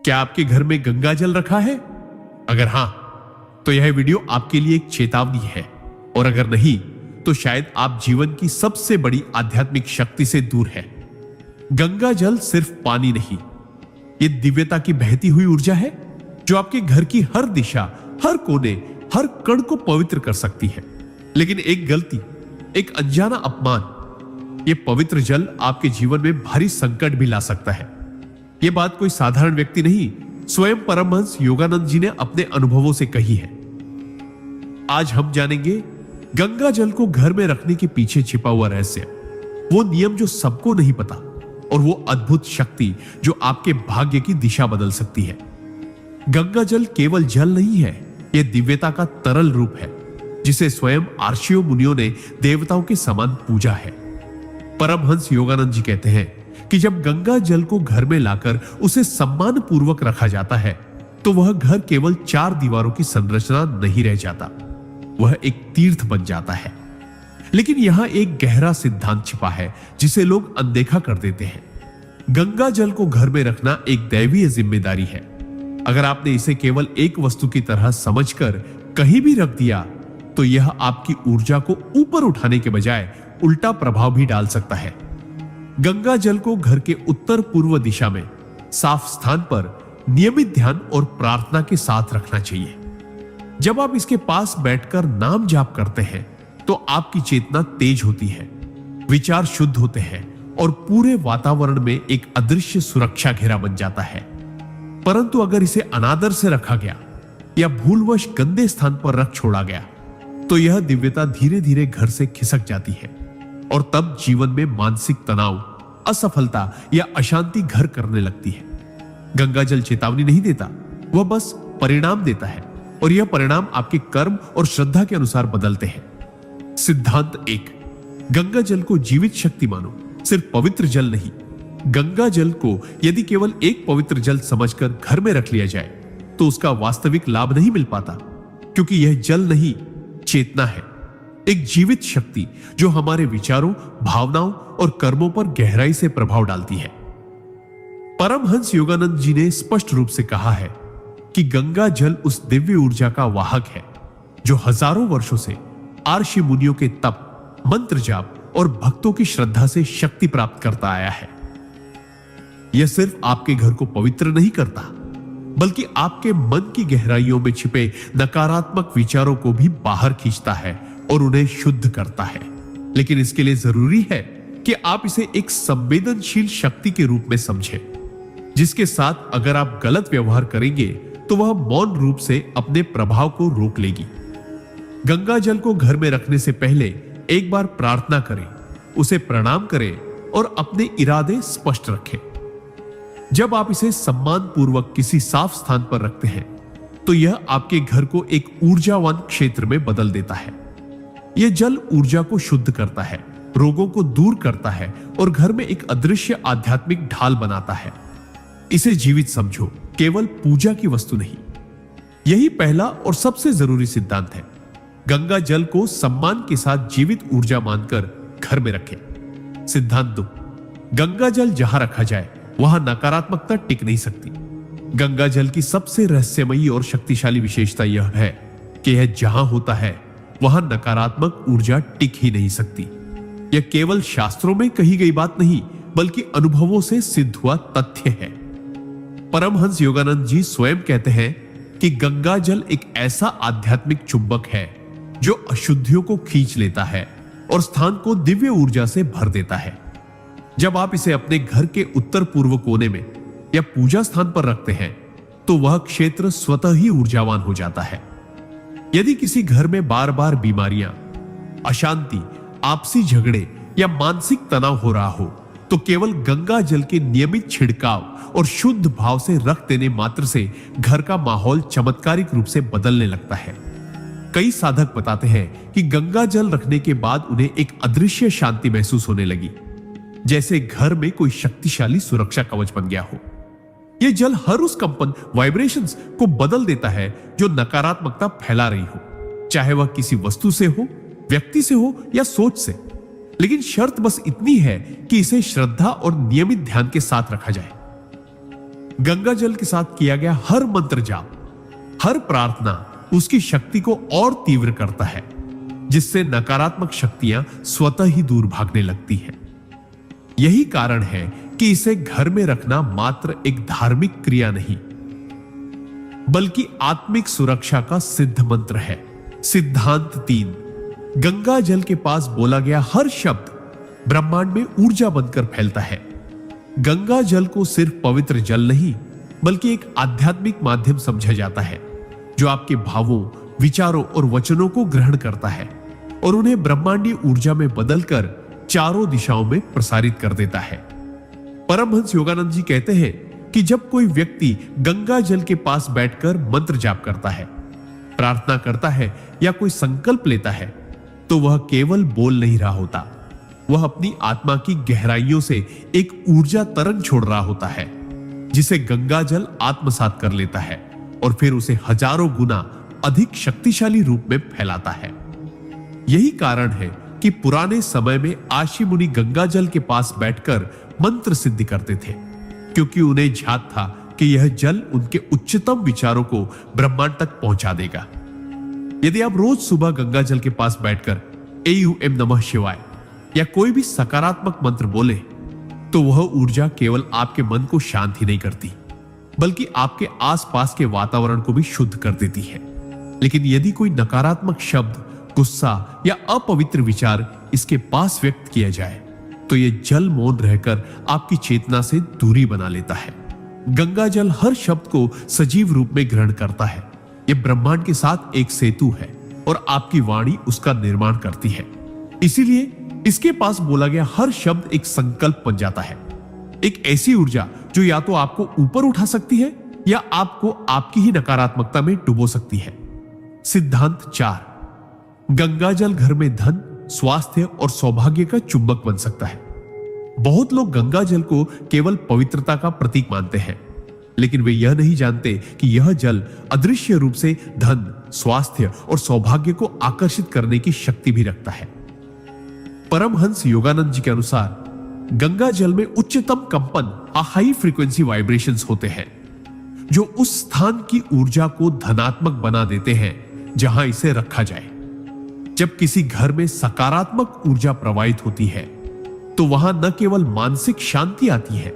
क्या आपके घर में गंगा जल रखा है? अगर हां, तो यह वीडियो आपके लिए एक चेतावनी है, और अगर नहीं, तो शायद आप जीवन की सबसे बड़ी आध्यात्मिक शक्ति से दूर है। गंगा जल सिर्फ पानी नहीं, यह दिव्यता की बहती हुई ऊर्जा है जो आपके घर की हर दिशा, हर कोने, हर कण को पवित्र कर सकती है। लेकिन एक गलती, एक अनजाना अपमान, यह पवित्र जल आपके जीवन में भारी संकट भी ला सकता है। यह बात कोई साधारण व्यक्ति नहीं, स्वयं परमहंस योगानंद जी ने अपने अनुभवों से कही है। आज हम जानेंगे गंगा जल को घर में रखने के पीछे छिपा हुआ रहस्य, वो नियम जो सबको नहीं पता, और वो अद्भुत शक्ति जो आपके भाग्य की दिशा बदल सकती है। गंगा जल केवल जल नहीं है, यह दिव्यता का तरल रूप है जिसे स्वयं आर्षियों मुनियों ने देवताओं के समान पूजा है। परमहंस योगानंद जी कहते हैं कि जब गंगा जल को घर में लाकर उसे सम्मान पूर्वक रखा जाता है, तो वह घर केवल 4 दीवारों की संरचना नहीं रह जाता, वह एक तीर्थ बन जाता है। लेकिन यहां एक गहरा सिद्धांत छिपा है जिसे लोग अनदेखा कर देते हैं। गंगा जल को घर में रखना एक दैवीय जिम्मेदारी है। अगर आपने इसे केवल एक वस्तु की तरह समझकर कहीं भी रख दिया, तो यह आपकी ऊर्जा को ऊपर उठाने के बजाय उल्टा प्रभाव भी डाल सकता है। गंगा जल को घर के उत्तर पूर्व दिशा में साफ स्थान पर नियमित ध्यान और प्रार्थना के साथ रखना चाहिए। जब आप इसके पास बैठकर नाम जाप करते हैं, तो आपकी चेतना तेज होती है, विचार शुद्ध होते हैं और पूरे वातावरण में एक अदृश्य सुरक्षा घेरा बन जाता है। परंतु अगर इसे अनादर से रखा गया या भूलवश गंदे स्थान पर रख छोड़ा गया, तो यह दिव्यता धीरे धीरे घर से खिसक जाती है, और तब जीवन में मानसिक तनाव, असफलता या अशांति घर करने लगती है। गंगा जल चेतावनी नहीं देता, वह बस परिणाम देता है, और यह परिणाम आपके कर्म और श्रद्धा के अनुसार बदलते हैं। सिद्धांत 1, गंगा जल को जीवित शक्ति मानो, सिर्फ पवित्र जल नहीं। गंगा जल को यदि केवल एक पवित्र जल समझकर घर में रख लिया जाए, तो उसका वास्तविक लाभ नहीं मिल पाता, क्योंकि यह जल नहीं, चेतना है, एक जीवित शक्ति जो हमारे विचारों, भावनाओं और कर्मों पर गहराई से प्रभाव डालती है। परमहंस योगानंद जी ने स्पष्ट रूप से कहा है कि गंगा जल उस दिव्य ऊर्जा का वाहक है जो हजारों वर्षों से आर्षि मुनियों के तप, मंत्र जाप और भक्तों की श्रद्धा से शक्ति प्राप्त करता आया है। यह सिर्फ आपके घर को पवित्र नहीं करता, बल्कि आपके मन की गहराइयों में छिपे नकारात्मक विचारों को भी बाहर खींचता है और उन्हें शुद्ध करता है। लेकिन इसके लिए जरूरी है कि आप इसे एक संवेदनशील शक्ति के रूप में समझें, जिसके साथ अगर आप गलत व्यवहार करेंगे, तो वह मौन रूप से अपने प्रभाव को रोक लेगी। गंगा जल को घर में रखने से पहले एक बार प्रार्थना करें, उसे प्रणाम करें और अपने इरादे स्पष्ट रखें। जब आप इसे सम्मान पूर्वक किसी साफ स्थान पर रखते हैं, तो यह आपके घर को एक ऊर्जावान क्षेत्र में बदल देता है। यह जल ऊर्जा को शुद्ध करता है, रोगों को दूर करता है और घर में एक अदृश्य आध्यात्मिक ढाल बनाता है। इसे जीवित समझो, केवल पूजा की वस्तु नहीं। यही पहला और सबसे जरूरी सिद्धांत है। गंगा जल को सम्मान के साथ जीवित ऊर्जा मानकर घर में रखें। सिद्धांत 2, गंगा जल जहां रखा जाए, वहां नकारात्मकता टिक नहीं सकती। गंगा जल की सबसे रहस्यमयी और शक्तिशाली विशेषता यह है कि यह जहां होता है, वहां नकारात्मक ऊर्जा टिक ही नहीं सकती। यह केवल शास्त्रों में कही गई बात नहीं, बल्कि अनुभवों से सिद्ध हुआ तथ्य है। परमहंस योगानंद जी स्वयं कहते हैं कि गंगा जल एक ऐसा आध्यात्मिक चुंबक है जो अशुद्धियों को खींच लेता है और स्थान को दिव्य ऊर्जा से भर देता है। जब आप इसे अपने घर के उत्तर पूर्व कोने में या पूजा स्थान पर रखते हैं, तो वह क्षेत्र स्वतः ही ऊर्जावान हो जाता है। यदि किसी घर में बार बार बीमारियां, अशांति, आपसी झगड़े या मानसिक तनाव हो रहा हो, तो केवल गंगा जल के नियमित छिड़काव और शुद्ध भाव से रख देने मात्र से घर का माहौल चमत्कारिक रूप से बदलने लगता है। कई साधक बताते हैं कि गंगा जल रखने के बाद उन्हें एक अदृश्य शांति महसूस होने लगी, जैसे घर में कोई शक्तिशाली सुरक्षा कवच बन गया हो। यह जल हर उस कंपन, वाइब्रेशंस को बदल देता है जो नकारात्मकता फैला रही हो, चाहे वह किसी वस्तु से हो, व्यक्ति से हो या सोच से। लेकिन शर्त बस इतनी है कि इसे श्रद्धा और नियमित ध्यान के साथ रखा जाए। गंगा जल के साथ किया गया हर मंत्र जाप, हर प्रार्थना उसकी शक्ति को और तीव्र करता है, जिससे नकारात्मक शक्तियां स्वतः ही दूर भागने लगती हैं। यही कारण है कि इसे घर में रखना मात्र एक धार्मिक क्रिया नहीं, बल्कि आत्मिक सुरक्षा का सिद्ध मंत्र है। सिद्धांत 3, गंगा जल के पास बोला गया हर शब्द ब्रह्मांड में ऊर्जा बनकर फैलता है। गंगा जल को सिर्फ पवित्र जल नहीं, बल्कि एक आध्यात्मिक माध्यम समझा जाता है, जो आपके भावों, विचारों और वचनों को ग्रहण करता है और उन्हें ब्रह्मांडीय ऊर्जा में बदलकर चारों दिशाओं में प्रसारित कर देता है। परमहंस योगानंद जी कहते हैं कि जब कोई व्यक्ति गंगा जल के पास बैठकर मंत्र जाप करता है, प्रार्थना करता है या कोई संकल्प लेता है, तो वह केवल बोल नहीं रहा होता, वह अपनी आत्मा की गहराइयों से एक ऊर्जा तरंग छोड़ रहा होता है, जिसे गंगा जल आत्मसात कर लेता है और फिर उसे हजारों गुना अधिक शक्तिशाली रूप में फैलाता है। यही कारण है कि पुराने समय में आशी मुनि गंगा जल के पास बैठकर मंत्र सिद्धि करते थे, क्योंकि उन्हें झात था कि यह जल उनके उच्चतम विचारों को ब्रह्मांड तक पहुंचा देगा। यदि आप रोज सुबह गंगा जल के पास बैठकर AUM नमः शिवाय या कोई भी सकारात्मक मंत्र बोले, तो वह ऊर्जा केवल आपके मन को शांत ही नहीं करती, बल्कि आपके आसपास के वातावरण को भी शुद्ध कर देती है। लेकिन यदि कोई नकारात्मक शब्द, गुस्सा या अपवित्र विचार इसके पास व्यक्त किया जाए, तो यह जल मौन रहकर आपकी चेतना से दूरी बना लेता है। गंगा जल हर शब्द को सजीव रूप में ग्रहण करता है। यह ब्रह्मांड के साथ एक सेतु है और आपकी वाणी उसका निर्माण करती है। इसीलिए इसके पास बोला गया हर शब्द एक संकल्प बन जाता है, एक ऐसी ऊर्जा जो या तो आपको ऊपर उठा सकती है या आपको आपकी ही नकारात्मकता में डुबो सकती है। सिद्धांत 4, गंगा जल घर में धन, स्वास्थ्य और सौभाग्य का चुंबक बन सकता है। बहुत लोग गंगा जल को केवल पवित्रता का प्रतीक मानते हैं, लेकिन वे यह नहीं जानते कि यह जल अदृश्य रूप से धन, स्वास्थ्य और सौभाग्य को आकर्षित करने की शक्ति भी रखता है। परमहंस योगानंद जी के अनुसार गंगा जल में उच्चतम कंपन, हाई फ्रीक्वेंसी वाइब्रेशंस होते हैं, जो उस स्थान की ऊर्जा को धनात्मक बना देते हैं जहां इसे रखा जाए। जब किसी घर में सकारात्मक ऊर्जा प्रवाहित होती है, तो वहां न केवल मानसिक शांति आती है,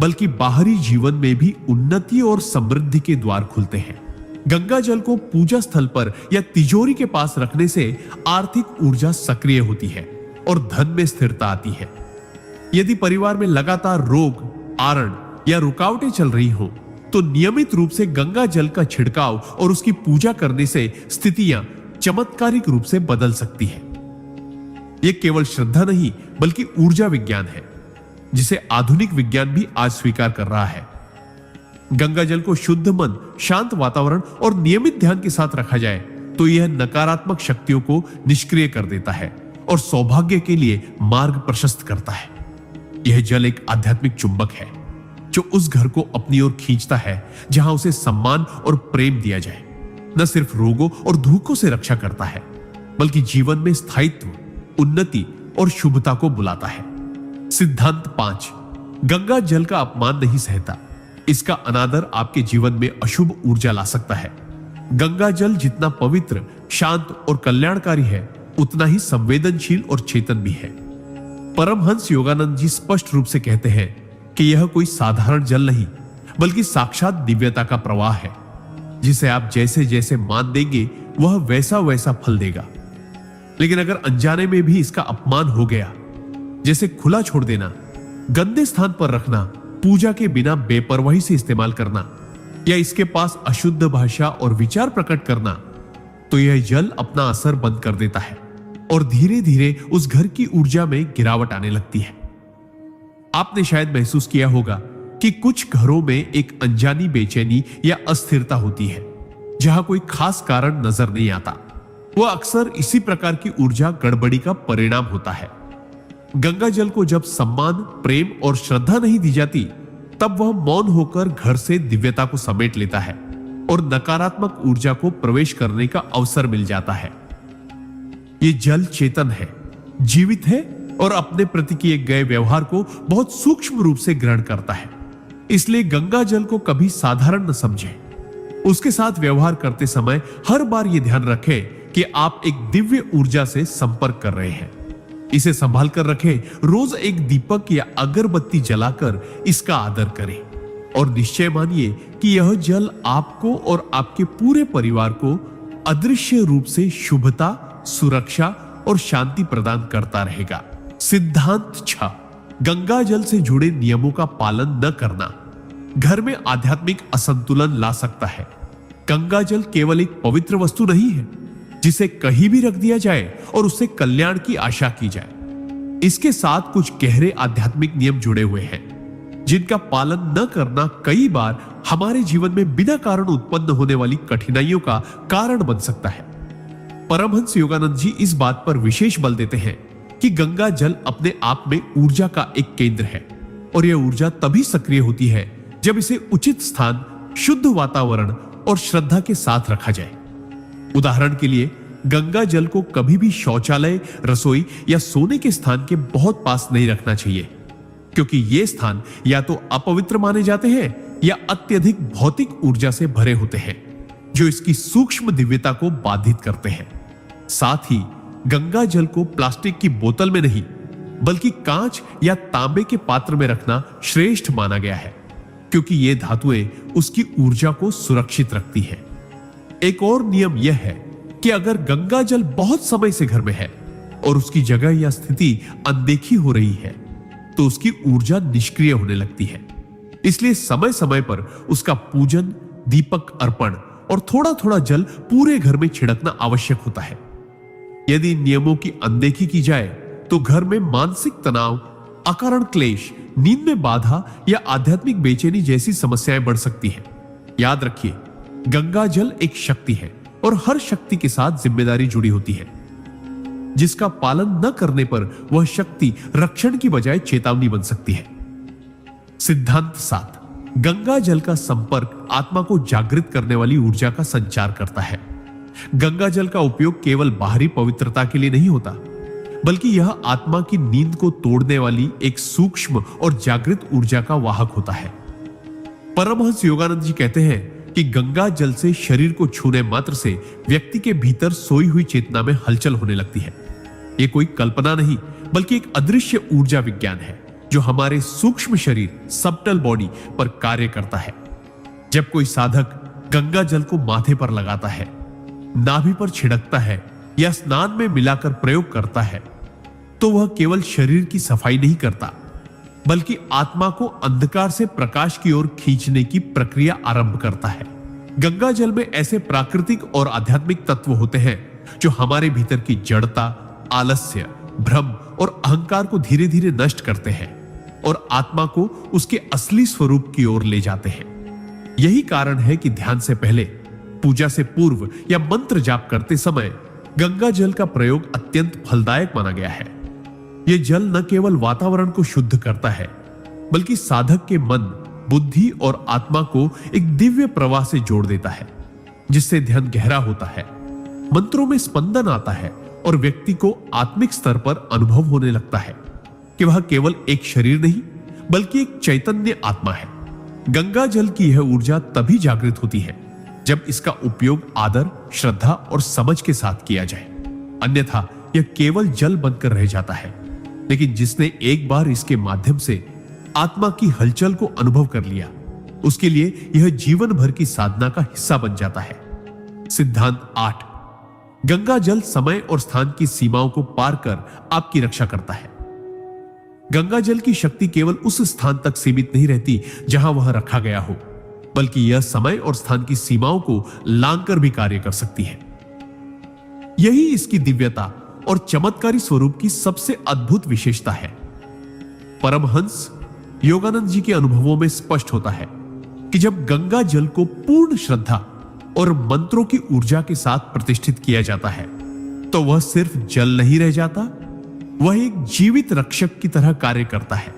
बल्कि बाहरी जीवन में भी उन्नति और समृद्धि के द्वार खुलते हैं। गंगा जल को पूजा स्थल पर या तिजोरी के पास रखने से आर्थिक ऊर्जा सक्रिय होती है और धन में स्थिरता आती है। यदि परिवार में लगातार रोग, आरण या रुकावटें चल रही हो, तो नियमित रूप से गंगा जल का छिड़काव और उसकी पूजा करने से स्थितियां चमत्कारिक रूप से बदल सकती है। यह केवल श्रद्धा नहीं, बल्कि ऊर्जा विज्ञान है, जिसे आधुनिक विज्ञान भी आज स्वीकार कर रहा है। गंगा जल को शुद्ध मन, शांत वातावरण और नियमित ध्यान के साथ रखा जाए, तो यह नकारात्मक शक्तियों को निष्क्रिय कर देता है और सौभाग्य के लिए मार्ग प्रशस्त करता है। यह जल एक आध्यात्मिक चुंबक है, जो उस घर को अपनी ओर खींचता है जहां उसे सम्मान और प्रेम दिया जाए। न सिर्फ रोगों और धोखों से रक्षा करता है, बल्कि जीवन में स्थायित्व, उन्नति और शुभता को बुलाता है। सिद्धांत 5, गंगा जल का अपमान नहीं सहता। इसका अनादर आपके जीवन में अशुभ ऊर्जा ला सकता है। गंगा जल जितना पवित्र, शांत और कल्याणकारी है, उतना ही संवेदनशील और चेतन भी है। परमहंस योगानंद जी स्पष्ट रूप से कहते हैं कि यह कोई साधारण जल नहीं, बल्कि साक्षात दिव्यता का प्रवाह है, जिसे आप जैसे जैसे मान देंगे, वह वैसा वैसा फल देगा। लेकिन अगर अनजाने में भी इसका अपमान हो गया, जैसे खुला छोड़ देना, गंदे स्थान पर रखना, पूजा के बिना बेपरवाही से इस्तेमाल करना या इसके पास अशुद्ध भाषा और विचार प्रकट करना, तो यह जल अपना असर बंद कर देता है और धीरे धीरे उस घर की ऊर्जा में गिरावट आने लगती है। आपने शायद महसूस किया होगा कि कुछ घरों में एक अनजानी बेचैनी या अस्थिरता होती है, जहां कोई खास कारण नजर नहीं आता। वह अक्सर इसी प्रकार की ऊर्जा गड़बड़ी का परिणाम होता है। गंगा जल को जब सम्मान, प्रेम और श्रद्धा नहीं दी जाती, तब वह मौन होकर घर से दिव्यता को समेट लेता है और नकारात्मक ऊर्जा को प्रवेश करने का अवसर मिल जाता है। यह जल चेतन है, जीवित है और अपने प्रति किए गए व्यवहार को बहुत सूक्ष्म रूप से ग्रहण करता है। इसलिए गंगा जल को कभी साधारण न समझें। उसके साथ व्यवहार करते समय हर बार यह ध्यान रखें कि आप एक दिव्य ऊर्जा से संपर्क कर रहे हैं। इसे संभाल कर रखें, रोज एक दीपक या अगरबत्ती जलाकर इसका आदर करें और निश्चय मानिए कि यह जल आपको और आपके पूरे परिवार को अदृश्य रूप से शुभता, सुरक्षा और शांति प्रदान करता रहेगा। सिद्धांत 6, गंगा जल से जुड़े नियमों का पालन न करना घर में आध्यात्मिक असंतुलन ला सकता है। गंगा जल केवल एक पवित्र वस्तु नहीं है जिसे कहीं भी रख दिया जाए और उससे कल्याण की आशा की जाए। इसके साथ कुछ गहरे आध्यात्मिक नियम जुड़े हुए हैं जिनका पालन न करना कई बार हमारे जीवन में बिना कारण उत्पन्न होने वाली कठिनाइयों का कारण बन सकता है। परमहंस योगानंद जी इस बात पर विशेष बल देते हैं कि गंगा जल अपने आप में ऊर्जा का एक केंद्र है और यह ऊर्जा तभी सक्रिय होती है जब इसे उचित स्थान, शुद्ध वातावरण और श्रद्धा के साथ रखा जाए। उदाहरण के लिए गंगा जल को कभी भी शौचालय, रसोई या सोने के स्थान के बहुत पास नहीं रखना चाहिए, क्योंकि ये स्थान या तो अपवित्र माने जाते हैं या अत्यधिक भौतिक ऊर्जा से भरे होते हैं जो इसकी सूक्ष्म दिव्यता को बाधित करते हैं। साथ ही गंगा जल को प्लास्टिक की बोतल में नहीं बल्कि कांच या तांबे के पात्र में रखना श्रेष्ठ माना गया है, क्योंकि ये धातुएं उसकी ऊर्जा को सुरक्षित रखती हैं। एक और नियम यह है कि अगर गंगा जल बहुत समय से घर में है और उसकी जगह या स्थिति अनदेखी हो रही है तो उसकी ऊर्जा निष्क्रिय होने लगती है। इसलिए समय समय पर उसका पूजन, दीपक अर्पण और थोड़ा थोड़ा जल पूरे घर में छिड़कना आवश्यक होता है। यदि इन नियमों की अनदेखी की जाए तो घर में मानसिक तनाव, अकारण क्लेश, नींद में बाधा या आध्यात्मिक बेचैनी जैसी समस्याएं बढ़ सकती हैं। याद रखिए, गंगा जल एक शक्ति है और हर शक्ति के साथ जिम्मेदारी जुड़ी होती है, जिसका पालन न करने पर वह शक्ति रक्षण की बजाय चेतावनी बन सकती है। सिद्धांत 7, गंगा जल का संपर्क आत्मा को जागृत करने वाली ऊर्जा का संचार करता है। गंगा जल का उपयोग केवल बाहरी पवित्रता के लिए नहीं होता, बल्कि यह आत्मा की नींद को तोड़ने वाली एक सूक्ष्म और जागृत ऊर्जा का वाहक होता है। परमहंस योगानंद जी कहते हैं कि गंगा जल से शरीर को छूने मात्र से व्यक्ति के भीतर सोई हुई चेतना में हलचल होने लगती है। यह कोई कल्पना नहीं बल्कि एक अदृश्य ऊर्जा विज्ञान है जो हमारे सूक्ष्म शरीर, सबटल बॉडी पर कार्य करता है। जब कोई साधक गंगा जल को माथे पर लगाता है, नाभि पर छिड़कता है या स्नान में मिलाकर प्रयोग करता है तो वह केवल शरीर की सफाई नहीं करता बल्कि आत्मा को अंधकार से प्रकाश की ओर खींचने की प्रक्रिया आरंभ करता है। गंगा जल में ऐसे प्राकृतिक और आध्यात्मिक तत्व होते हैं जो हमारे भीतर की जड़ता, आलस्य, भ्रम और अहंकार को धीरे धीरे नष्ट करते हैं और आत्मा को उसके असली स्वरूप की ओर ले जाते हैं। यही कारण है कि ध्यान से पहले, पूजा से पूर्व या मंत्र जाप करते समय गंगा जल का प्रयोग अत्यंत फलदायक माना गया है। यह जल न केवल वातावरण को शुद्ध करता है बल्कि साधक के मन, बुद्धि और आत्मा को एक दिव्य प्रवाह से जोड़ देता है, जिससे ध्यान गहरा होता है, मंत्रों में स्पंदन आता है और व्यक्ति को आत्मिक स्तर पर अनुभव होने लगता है कि वह केवल एक शरीर नहीं बल्कि एक चैतन्य आत्मा है। गंगा जल की यह ऊर्जा तभी जागृत होती है जब इसका उपयोग आदर, श्रद्धा और समझ के साथ किया जाए, अन्यथा यह केवल जल बनकर रह जाता है। लेकिन जिसने एक बार इसके माध्यम से आत्मा की हलचल को अनुभव कर लिया, उसके लिए यह जीवन भर की साधना का हिस्सा बन जाता है। सिद्धांत 8, गंगा जल समय और स्थान की सीमाओं को पार कर आपकी रक्षा करता है। गंगा जल की शक्ति केवल उस स्थान तक सीमित नहीं रहती जहां वह रखा गया हो, बल्कि यह समय और स्थान की सीमाओं को लांघकर भी कार्य कर सकती है। यही इसकी दिव्यता और चमत्कारी स्वरूप की सबसे अद्भुत विशेषता है। परमहंस योगानंद जी के अनुभवों में स्पष्ट होता है कि जब गंगा जल को पूर्ण श्रद्धा और मंत्रों की ऊर्जा के साथ प्रतिष्ठित किया जाता है तो वह सिर्फ जल नहीं रह जाता, वह एक जीवित रक्षक की तरह कार्य करता है,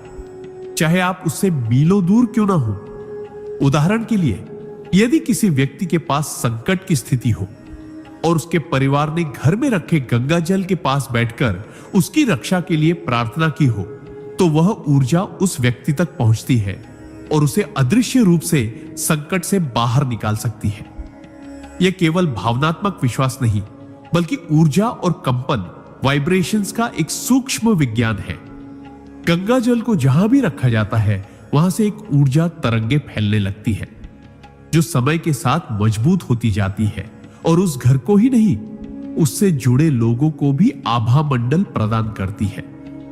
चाहे आप उससे मीलों दूर क्यों ना हो। उदाहरण के लिए, यदि किसी व्यक्ति के पास संकट की स्थिति हो और उसके परिवार ने घर में रखे गंगा जल के पास बैठकर उसकी रक्षा के लिए प्रार्थना की हो, तो वह ऊर्जा उस व्यक्ति तक पहुंचती है और उसे अदृश्य रूप से संकट से बाहर निकाल सकती है। यह केवल भावनात्मक विश्वास नहीं, बल्कि ऊर्जा और कंपन, वाइब्रेशंस का एक सूक्ष्म विज्ञान है। गंगा जल को जहां भी रखा जाता है, वहां से एक ऊर्जा तरंगे फैलने लगती है, जो समय के साथ मजबूत होती जाती है और उस घर को ही नहीं, उससे जुड़े लोगों को भी आभा मंडल प्रदान करती है।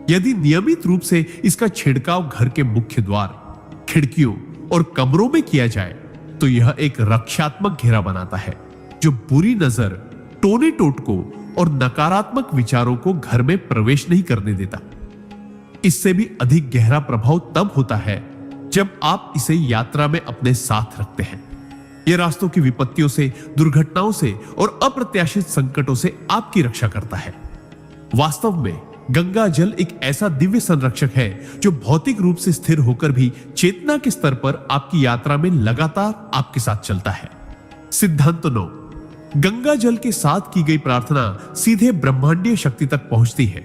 यदि नियमित रूप से इसका छिड़काव घर के मुख्य द्वार, खिड़कियों और कमरों में किया जाए, तो यह एक रक्षात्मक घेरा बनाता है, जो बुरी नजर, टोने टोटकों और नकारात्मक विचारों को घर में प्रवेश नहीं करने देता। इससे भी अधिक गहरा प्रभाव तब होता है जब आप इसे यात्रा में अपने साथ रखते हैं। यह रास्तों की विपत्तियों से, दुर्घटनाओं से और अप्रत्याशित संकटों से आपकी रक्षा करता है। वास्तव में गंगा जल एक ऐसा दिव्य संरक्षक है जो भौतिक रूप से स्थिर होकर भी चेतना के स्तर पर आपकी यात्रा में लगातार आपके साथ चलता है। सिद्धांत 9, गंगा जल के साथ की गई प्रार्थना सीधे ब्रह्मांडीय शक्ति तक पहुंचती है।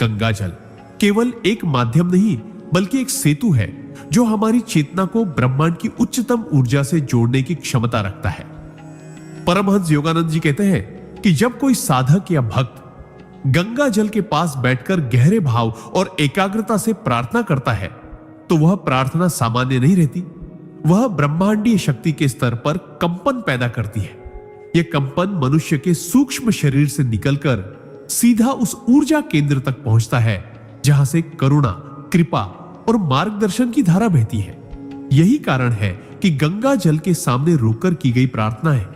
गंगा जल केवल एक माध्यम नहीं, बल्कि एक सेतु है जो हमारी चेतना को ब्रह्मांड की उच्चतम ऊर्जा से जोड़ने की क्षमता रखता है। परमहंस योगानंद जी कहते हैं कि जब कोई साधक या भक्त गंगा जल के पास बैठकर गहरे भाव और एकाग्रता से प्रार्थना करता है, तो वह प्रार्थना सामान्य नहीं रहती। वह ब्रह्मांडीय शक्ति के स्तर पर कंपन पैदा करती है। यह कंपन मनुष्य के सूक्ष्म शरीर से निकलकर सीधा उस ऊर्जा केंद्र तक पहुंचता है जहां से करुणा, कृपा और मार्गदर्शन की धारा बहती है। यही कारण है कि गंगा जल के सामने रोकर की गई प्रार्थनाएं,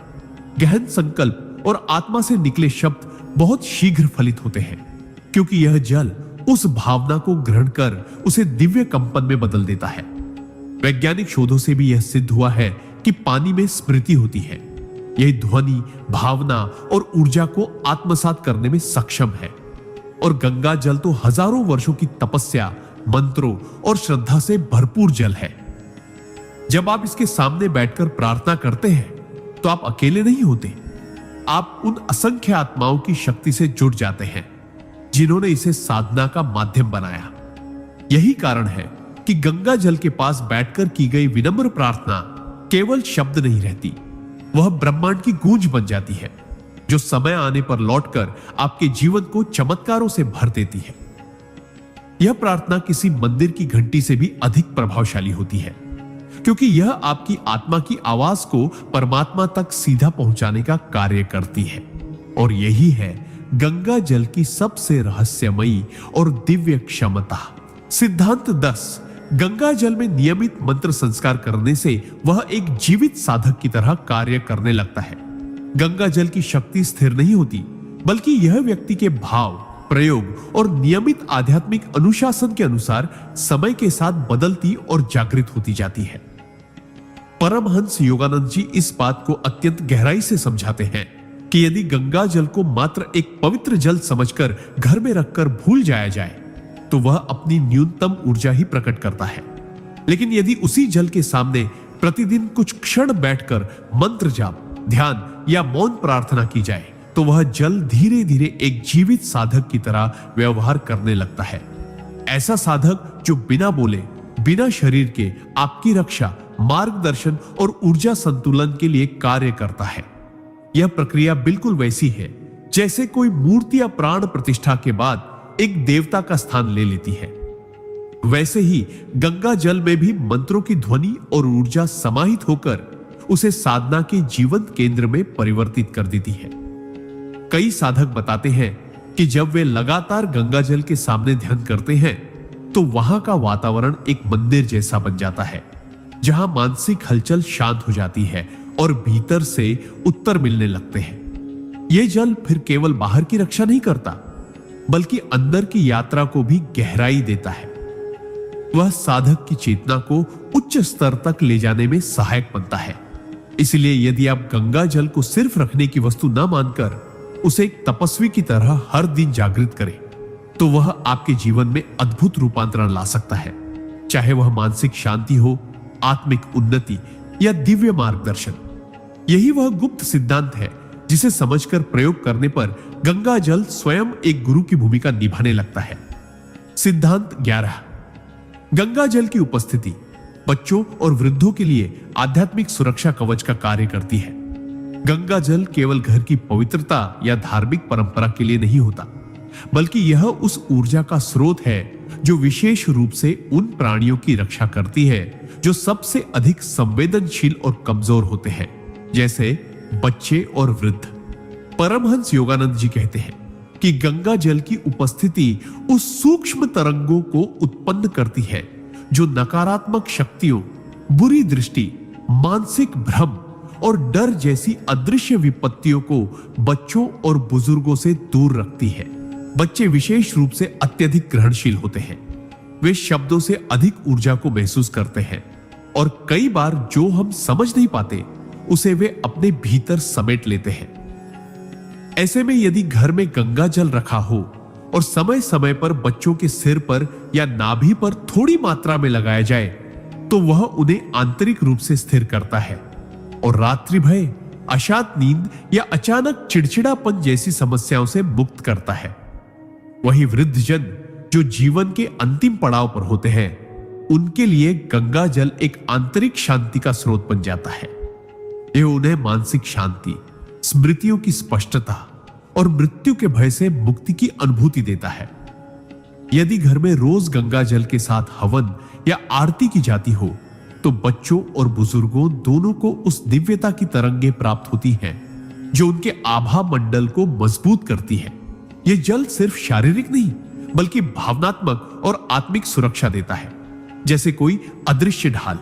गहन संकल्प और आत्मा से निकले शब्द बहुत शीघ्र फलित होते हैं, क्योंकि यह जल उस भावना को ग्रहण कर उसे दिव्य कंपन में बदल देता है। वैज्ञानिक शोधों से भी यह सिद्ध हुआ है कि पानी में स्मृति होती है। यह ध्वनि, भावना और ऊर्जा को आत्मसात करने में सक्षम है। और गंगा जल तो हजारों वर्षों की तपस्या, मंत्रों और श्रद्धा से भरपूर जल है। जब आप इसके सामने बैठकर प्रार्थना करते हैं, तो आप अकेले नहीं होते। आप उन असंख्य आत्माओं की शक्ति से जुड़ जाते हैं जिन्होंने इसे साधना का माध्यम बनाया। यही कारण है कि गंगा जल के पास बैठकर की गई विनम्र प्रार्थना केवल शब्द नहीं रहती, वह ब्रह्मांड की गूंज बन जाती है, जो समय आने पर लौटकर आपके जीवन को चमत्कारों से भर देती है। यह प्रार्थना किसी मंदिर की घंटी से भी अधिक प्रभावशाली होती है, क्योंकि यह आपकी आत्मा की आवाज को परमात्मा तक सीधा पहुंचाने का कार्य करती है। और यही है गंगा जल की सबसे रहस्यमयी और दिव्य क्षमता। सिद्धांत 10, गंगा जल में नियमित मंत्र संस्कार करने से वह एक जीवित साधक की तरह कार्य करने लगता है। गंगा जल की शक्ति स्थिर नहीं होती, बल्कि यह व्यक्ति के भाव, प्रयोग और नियमित आध्यात्मिक अनुशासन के अनुसार समय के साथ बदलती और जागृत होती जाती है। परमहंस योगानंद जी इस बात को अत्यंत गहराई से समझाते हैं कि यदि गंगा जल को मात्र एक पवित्र जल समझकर घर में रखकर भूल जाया जाए, तो वह अपनी न्यूनतम ऊर्जा ही प्रकट करता है। लेकिन यदि उसी जल के सामने प्रतिदिन कुछ क्षण बैठकर मंत्र जाप, ध्यान या मौन प्रार्थना की जाए, तो वह जल धीरे धीरे एक जीवित साधक की तरह व्यवहार करने लगता है। ऐसा साधक जो बिना बोले, बिना शरीर के आपकी रक्षा, मार्गदर्शन और ऊर्जा संतुलन के लिए कार्य करता है। यह प्रक्रिया बिल्कुल वैसी है जैसे कोई मूर्ति या प्राण प्रतिष्ठा के बाद एक देवता का स्थान ले लेती है। वैसे ही गंगा जल में भी मंत्रों की ध्वनि और ऊर्जा समाहित होकर उसे साधना के जीवंत केंद्र में परिवर्तित कर देती है। कई साधक बताते हैं कि जब वे लगातार गंगा जल के सामने ध्यान करते हैं, तो वहां का वातावरण एक मंदिर जैसा बन जाता है, जहां मानसिक हलचल शांत हो जाती है और भीतर से उत्तर मिलने लगते हैं। यह जल फिर केवल बाहर की रक्षा नहीं करता, बल्कि अंदर की यात्रा को भी गहराई देता है। वह साधक की चेतना को उच्च स्तर तक ले जाने में सहायक बनता है। इसलिए यदि आप गंगा जल को सिर्फ रखने की वस्तु न मानकर उसे एक तपस्वी की तरह हर दिन जागृत करें, तो वह आपके जीवन में अद्भुत रूपांतरण ला सकता है। चाहे वह मानसिक शांति हो, आत्मिक उन्नति या दिव्य मार्गदर्शन। यही वह गुप्त सिद्धांत है जिसे समझकर प्रयोग करने पर गंगा जल स्वयं एक गुरु की भूमिका निभाने लगता है। सिद्धांत 11, गंगा जल की उपस्थिति बच्चों और वृद्धों के लिए आध्यात्मिक सुरक्षा कवच का कार्य करती है। गंगा जल केवल घर की पवित्रता या धार्मिक परंपरा के लिए नहीं होता, बल्कि यह उस ऊर्जा का स्रोत है जो विशेष रूप से उन प्राणियों की रक्षा करती है जो सबसे अधिक संवेदनशील और कमजोर होते हैं, जैसे बच्चे और वृद्ध। परमहंस योगानंद जी कहते हैं कि गंगा जल की उपस्थिति उस सूक्ष्म तरंगों को उत्पन्न करती है जो नकारात्मक शक्तियों, बुरी दृष्टि, मानसिक भ्रम और डर जैसी अदृश्य विपत्तियों को बच्चों और बुजुर्गों से दूर रखती है। बच्चे विशेष रूप से अत्यधिक ग्रहणशील होते हैं। वे शब्दों से अधिक ऊर्जा को महसूस करते हैं और कई बार जो हम समझ नहीं पाते उसे वे अपने भीतर समेट लेते हैं। ऐसे में यदि घर में गंगा जल रखा हो और समय समय पर बच्चों के सिर पर या नाभि पर थोड़ी मात्रा में लगाया जाए तो वह उन्हें आंतरिक रूप से स्थिर करता है और रात्रि भय, अशांत नींद या अचानक चिड़चिड़ापन जैसी समस्याओं से मुक्त करता है। वही वृद्धजन जो जीवन के अंतिम पड़ाव पर होते हैं, उनके लिए गंगा जल एक आंतरिक शांति का स्रोत बन जाता है। यह उन्हें मानसिक शांति, स्मृतियों की स्पष्टता और मृत्यु के भय से मुक्ति की अनुभूति देता है। यदि घर में रोज गंगा जल के साथ हवन या आरती की जाती हो तो बच्चों और बुजुर्गों दोनों को उस दिव्यता की तरंगे प्राप्त होती हैं जो उनके आभा मंडल को मजबूत करती है। यह जल सिर्फ शारीरिक नहीं बल्कि भावनात्मक और आत्मिक सुरक्षा देता है, जैसे कोई अदृश्य ढाल।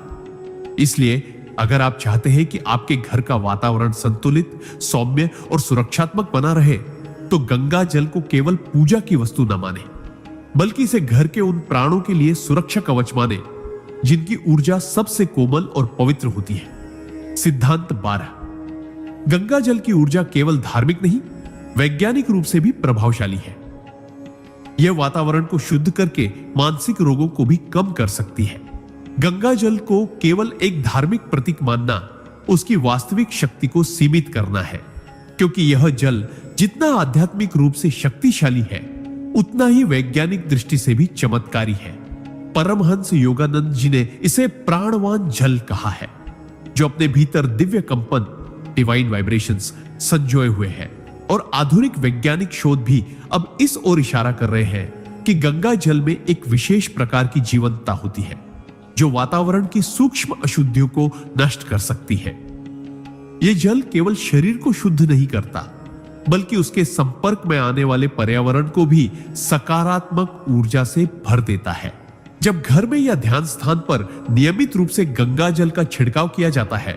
इसलिए अगर आप चाहते हैं कि आपके घर का वातावरण संतुलित, सौम्य और सुरक्षात्मक बना रहे तो गंगा जल को केवल पूजा की वस्तु न माने, बल्कि इसे घर के उन प्राणों के लिए सुरक्षा कवच माने जिनकी ऊर्जा सबसे कोमल और पवित्र होती है। सिद्धांत 12। गंगा जल की ऊर्जा केवल धार्मिक नहीं, वैज्ञानिक रूप से भी प्रभावशाली है। यह वातावरण को शुद्ध करके मानसिक रोगों को भी कम कर सकती है। गंगा जल को केवल एक धार्मिक प्रतीक मानना उसकी वास्तविक शक्ति को सीमित करना है, क्योंकि यह जल जितना आध्यात्मिक रूप से शक्तिशाली है उतना ही वैज्ञानिक दृष्टि से भी चमत्कारी है। परमहंस योगानंद जी ने इसे प्राणवान जल कहा है, जो अपने भीतर दिव्य कंपन, डिवाइन वाइब्रेशंस संजोए हुए है। और आधुनिक वैज्ञानिक शोध भी अब इस ओर इशारा कर रहे हैं कि गंगा जल में एक विशेष प्रकार की जीवंतता होती है जो वातावरण की सूक्ष्म अशुद्धियों को नष्ट कर सकती है। यह जल केवल शरीर को शुद्ध नहीं करता, बल्कि उसके संपर्क में आने वाले पर्यावरण को भी सकारात्मक ऊर्जा से भर देता है। जब घर में या ध्यान स्थान पर नियमित रूप से गंगा जल का छिड़काव किया जाता है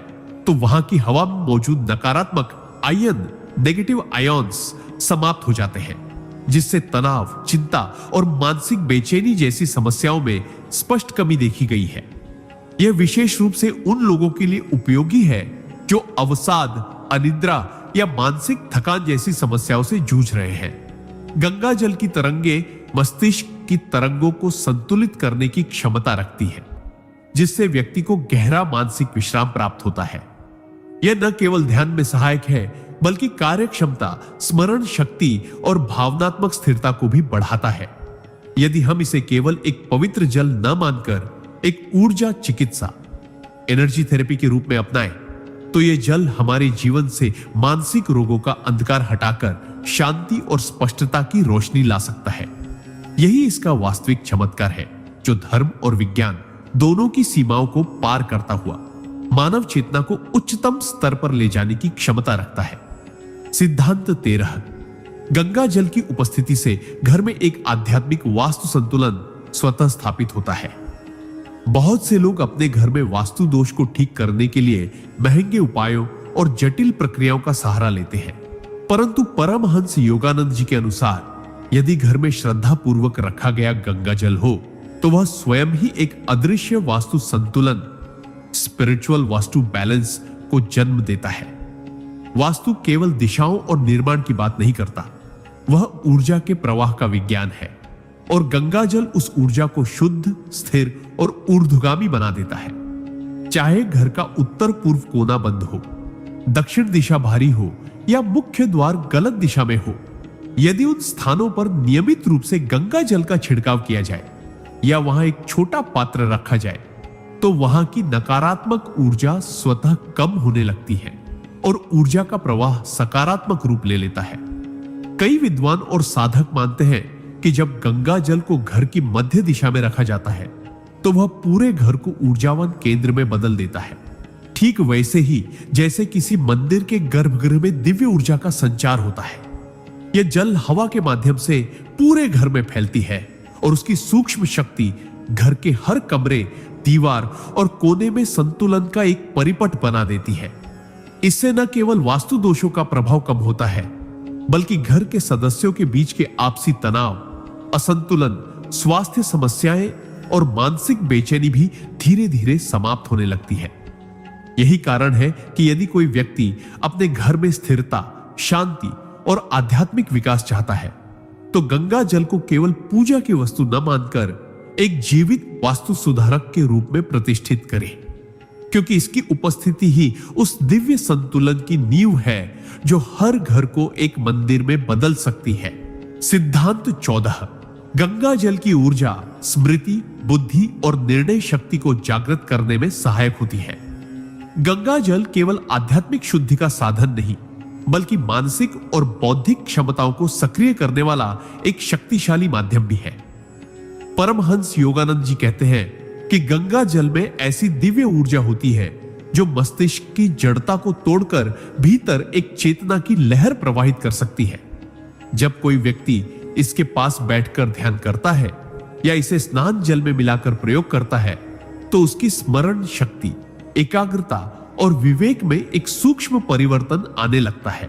तो वहां की हवा में मौजूद नकारात्मक आयन, नेगेटिव आयन्स समाप्त हो जाते हैं, जिससे तनाव, चिंता और मानसिक बेचैनी जैसी समस्याओं में स्पष्ट कमी देखी गई है। यह विशेष रूप से उन लोगों के लिए उपयोगी है जो अवसाद, अनिद्रा या मानसिक थकान जैसी समस्याओं से जूझ रहे हैं। गंगा जल की तरंगे मस्तिष्क की तरंगों को संतुलित करने की क्षमता रखती है, जिससे व्यक्ति को गहरा मानसिक विश्राम प्राप्त होता है। यह न केवल ध्यान में सहायक है बल्कि कार्य क्षमता, स्मरण शक्ति और भावनात्मक स्थिरता को भी बढ़ाता है। यदि हम इसे केवल एक पवित्र जल न मानकर एक ऊर्जा चिकित्सा, एनर्जी थेरेपी के रूप में अपनाएं, तो यह जल हमारे जीवन से मानसिक रोगों का अंधकार हटाकर शांति और स्पष्टता की रोशनी ला सकता है। यही इसका वास्तविक चमत्कार है, जो धर्म और विज्ञान दोनों की सीमाओं को पार करता हुआ मानव चेतना को उच्चतम स्तर पर ले जाने की क्षमता रखता है। सिद्धांत 13। गंगा जल की उपस्थिति से घर में एक आध्यात्मिक वास्तु संतुलन स्वतः स्थापित होता है। बहुत से लोग अपने घर में वास्तु दोष को ठीक करने के लिए महंगे उपायों और जटिल प्रक्रियाओं का सहारा लेते हैं, परंतु परमहंस योगानंद जी के अनुसार यदि घर में श्रद्धा पूर्वक रखा गया गंगा जल हो तो वह स्वयं ही एक अदृश्य वास्तु संतुलन, स्पिरिचुअल वास्तु बैलेंस को जन्म देता है। वास्तु केवल दिशाओं और निर्माण की बात नहीं करता, वह ऊर्जा के प्रवाह का विज्ञान है और गंगा जल उस ऊर्जा को शुद्ध, स्थिर और ऊर्ध्वगामी बना देता है। चाहे घर का उत्तर पूर्व कोना बंद हो, दक्षिण दिशा भारी हो या मुख्य द्वार गलत दिशा में हो, यदि उन स्थानों पर नियमित रूप से गंगा जल का छिड़काव किया जाए या वहां एक छोटा पात्र रखा जाए तो वहां की नकारात्मक ऊर्जा स्वतः कम होने लगती है और ऊर्जा का प्रवाह सकारात्मक रूप ले लेता है। कई विद्वान और साधक मानते हैं कि जब गंगा जल को घर की मध्य दिशा में रखा जाता है तो वह पूरे घर को ऊर्जावान केंद्र में बदल देता है। ठीक वैसे ही जैसे किसी मंदिर के गर्भगृह में दिव्य ऊर्जा का संचार होता है। यह जल हवा के माध्यम से पूरे घर में फैलती है और उसकी सूक्ष्म शक्ति घर के हर कमरे, दीवार और कोने में संतुलन का एक परिपट बना देती है। इससे न केवल वास्तु दोषों का प्रभाव कम होता है, बल्कि घर के सदस्यों के बीच के आपसी तनाव, असंतुलन, स्वास्थ्य समस्याएं और मानसिक बेचैनी भी धीरे धीरे समाप्त होने लगती है। यही कारण है कि यदि कोई व्यक्ति अपने घर में स्थिरता, शांति और आध्यात्मिक विकास चाहता है तो गंगा जल को केवल पूजा की वस्तु न मानकर एक जीवित वास्तु सुधारक के रूप में प्रतिष्ठित करें, क्योंकि इसकी उपस्थिति ही उस दिव्य संतुलन की नींव है जो हर घर को एक मंदिर में बदल सकती है। सिद्धांत 14। गंगा जल की ऊर्जा स्मृति, बुद्धि और निर्णय शक्ति को जागृत करने में सहायक होती है। गंगा जल केवल आध्यात्मिक शुद्धि का साधन नहीं, बल्कि मानसिक और बौद्धिक क्षमताओं को सक्रिय करने वाला एक शक्तिशाली माध्यम भी है। परमहंस योगानंद जी कहते हैं कि गंगा जल में ऐसी दिव्य ऊर्जा होती है जो मस्तिष्क की जड़ता को तोड़कर भीतर एक चेतना की लहर प्रवाहित कर सकती है। जब कोई व्यक्ति इसके पास बैठकर ध्यान करता है या इसे स्नान जल में मिलाकर प्रयोग करता है तो उसकी स्मरण शक्ति, एकाग्रता और विवेक में एक सूक्ष्म परिवर्तन आने लगता है।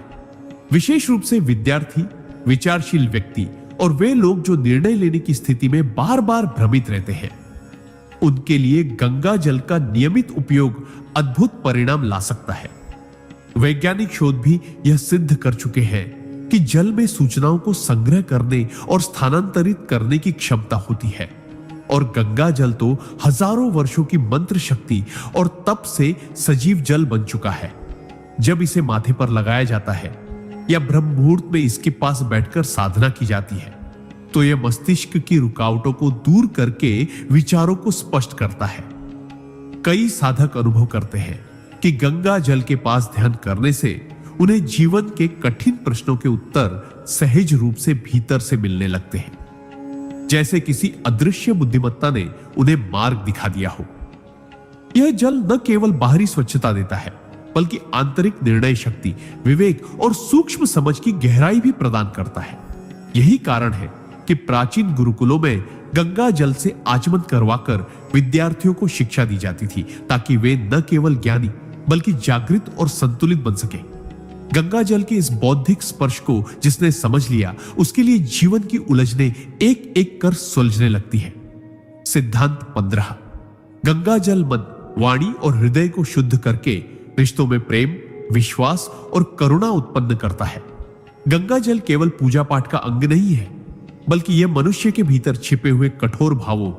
विशेष रूप से विद्यार्थी, विचारशील व्यक्ति और वे लोग जो निर्णय लेने की स्थिति में बार बार भ्रमित रहते हैं, उनके लिए गंगा जल का नियमित उपयोग अद्भुत परिणाम ला सकता है। वैज्ञानिक शोध भी यह सिद्ध कर चुके हैं कि जल में सूचनाओं को संग्रह करने और स्थानांतरित करने की क्षमता होती है और गंगा जल तो हजारों वर्षों की मंत्र शक्ति और तप से सजीव जल बन चुका है। जब इसे माथे पर लगाया जाता है या ब्रह्म मुहूर्त में इसके पास बैठकर साधना की जाती है तो यह मस्तिष्क की रुकावटों को दूर करके विचारों को स्पष्ट करता है। कई साधक अनुभव करते हैं कि गंगा जल के पास ध्यान करने से उन्हें जीवन के कठिन प्रश्नों के उत्तर सहज रूप से भीतर से मिलने लगते हैं, जैसे किसी अदृश्य बुद्धिमत्ता ने उन्हें मार्ग दिखा दिया हो। यह जल न केवल बाहरी स्वच्छता देता है, बल्कि आंतरिक निर्णय शक्ति, विवेक और सूक्ष्म समझ की गहराई भी प्रदान करता है। यही कारण है कि प्राचीन गुरुकुलों में गंगा जल से आचमन करवाकर विद्यार्थियों को शिक्षा दी जाती थी, ताकि वे न केवल ज्ञानी बल्कि जागृत और संतुलित बन सके। गंगा जल के इस बौद्धिक स्पर्श को जिसने समझ लिया, उसके लिए जीवन की उलझने एक एक कर सुलझने लगती है। सिद्धांत 15। गंगा जल मन, वाणी और हृदय को शुद्ध करके रिश्तों में प्रेम, विश्वास और करुणा उत्पन्न करता है। गंगा जल केवल पूजा पाठ का अंग नहीं है, बल्कि यह मनुष्य के भीतर छिपे हुए कठोर भावों,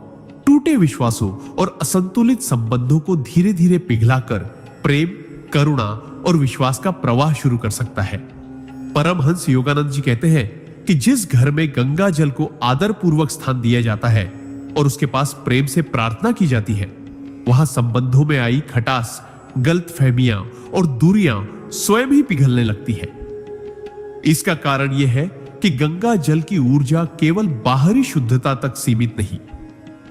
टूटे विश्वासों और असंतुलित संबंधों को धीरे धीरे पिघलाकर प्रेम, करुणा और विश्वास का प्रवाह शुरू कर सकता है। परमहंस योगानंद जी कहते हैं कि जिस घर में गंगा जल को आदर पूर्वक स्थान दिया जाता है और उसके पास प्रेम से प्रार्थना की जाती है, वहां संबंधों में आई खटास, गलतफहमियां और दूरियां स्वयं ही पिघलने लगती है। इसका कारण यह है कि गंगा जल की ऊर्जा केवल बाहरी शुद्धता तक सीमित नहीं,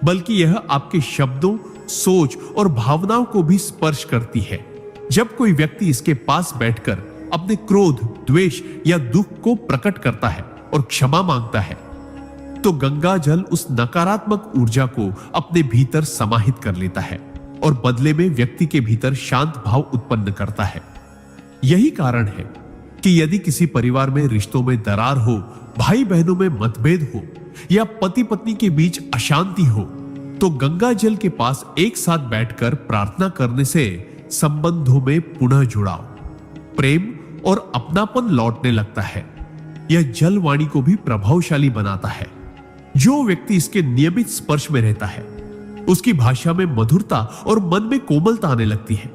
बल्कि यह आपके शब्दों, सोच और भावनाओं को भी स्पर्श करती है। जब कोई व्यक्ति इसके पास बैठकर अपने क्रोध, द्वेष या दुख को प्रकट करता है और क्षमा मांगता है, तो गंगा जल उस नकारात्मक ऊर्जा को अपने भीतर समाहित कर लेता है और बदले में व्यक्ति के भीतर शांत भाव उत्पन्न करता है। यही कारण है कि यदि किसी परिवार में रिश्तों में दरार हो, भाई बहनों में मतभेद हो या पति पत्नी के बीच अशांति हो, तो गंगा जल के पास एक साथ बैठकर प्रार्थना करने से संबंधों में पुनः जुड़ाव, प्रेम और अपनापन लौटने लगता है। यह जल वाणी को भी प्रभावशाली बनाता है। जो व्यक्ति इसके नियमित स्पर्श में रहता है, उसकी भाषा में मधुरता और मन में कोमलता आने लगती है।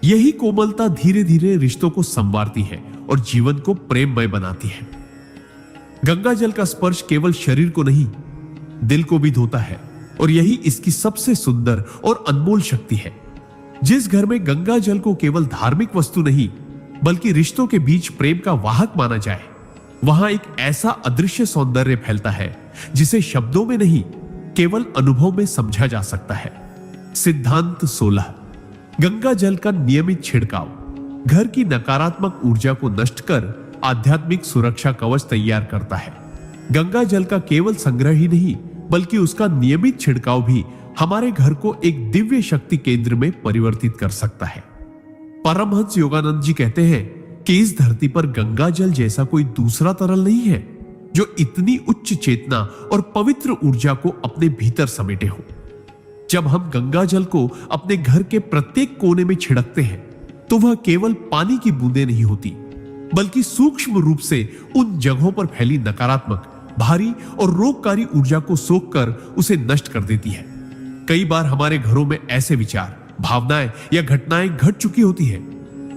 यही कोमलता धीरे धीरे रिश्तों को संवारती है और जीवन को प्रेममय बनाती है। गंगा जल का स्पर्श केवल शरीर को नहीं, दिल को भी धोता है और यही इसकी सबसे सुंदर और अनमोल शक्ति है। जिस घर में गंगा जल को केवल धार्मिक वस्तु नहीं बल्कि रिश्तों के बीच प्रेम का वाहक माना जाए, वहां एक ऐसा अदृश्य सौंदर्य फैलता है जिसे शब्दों में नहीं केवल अनुभव में समझा जा सकता है। सिद्धांत 16। गंगा जल का नियमित छिड़काव घर की नकारात्मक ऊर्जा को नष्ट कर आध्यात्मिक सुरक्षा कवच तैयार करता है। गंगा जल का केवल संग्रह ही नहीं बल्कि उसका नियमित छिड़काव भी हमारे घर को एक दिव्य शक्ति केंद्र में परिवर्तित कर सकता है। परमहंस योगानंद जी कहते हैं कि इस धरती पर गंगा जल जैसा कोई दूसरा तरल नहीं है जो इतनी उच्च चेतना और पवित्र ऊर्जा को अपने भीतर समेटे हो। जब हम गंगा जल को अपने घर के प्रत्येक कोने में छिड़कते हैं तो वह केवल पानी की बूंदें नहीं होती बल्कि सूक्ष्म रूप से उन जगहों पर फैली नकारात्मक, भारी और रोगकारी ऊर्जा को सोखकर उसे नष्ट कर देती है। कई बार हमारे घरों में ऐसे विचार, भावनाएं या घटनाएं घट चुकी होती है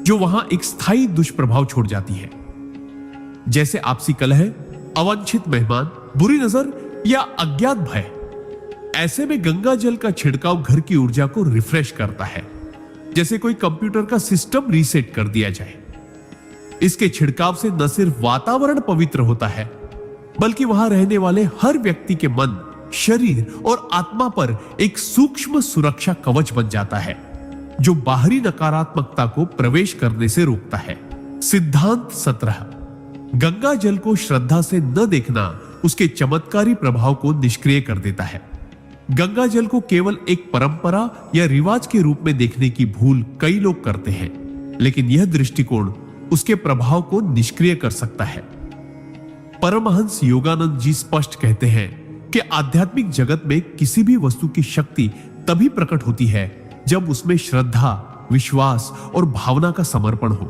जो वहां एक स्थायी दुष्प्रभाव छोड़ जाती है, जैसे आपसी कलह, अवांछित मेहमान, बुरी नजर या अज्ञात भय। ऐसे में गंगा जल का छिड़काव घर की ऊर्जा को रिफ्रेश करता है, जैसे कोई कंप्यूटर का सिस्टम रीसेट कर दिया जाए। इसके छिड़काव से न सिर्फ वातावरण पवित्र होता है बल्कि वहां रहने वाले हर व्यक्ति के मन, शरीर और आत्मा पर एक सूक्ष्म सुरक्षा कवच बन जाता है जो बाहरी नकारात्मकता को प्रवेश करने से रोकता है। सिद्धांत 17। गंगा जल को श्रद्धा से न देखना उसके चमत्कारी प्रभाव को निष्क्रिय कर देता है। गंगा जल को केवल एक परंपरा या रिवाज के रूप में देखने की भूल कई लोग करते हैं, लेकिन यह दृष्टिकोण उसके प्रभाव को निष्क्रिय कर सकता है। परमहंस योगानंद जी स्पष्ट कहते हैं कि आध्यात्मिक जगत में किसी भी वस्तु की शक्ति तभी प्रकट होती है जब उसमें श्रद्धा, विश्वास और भावना का समर्पण हो।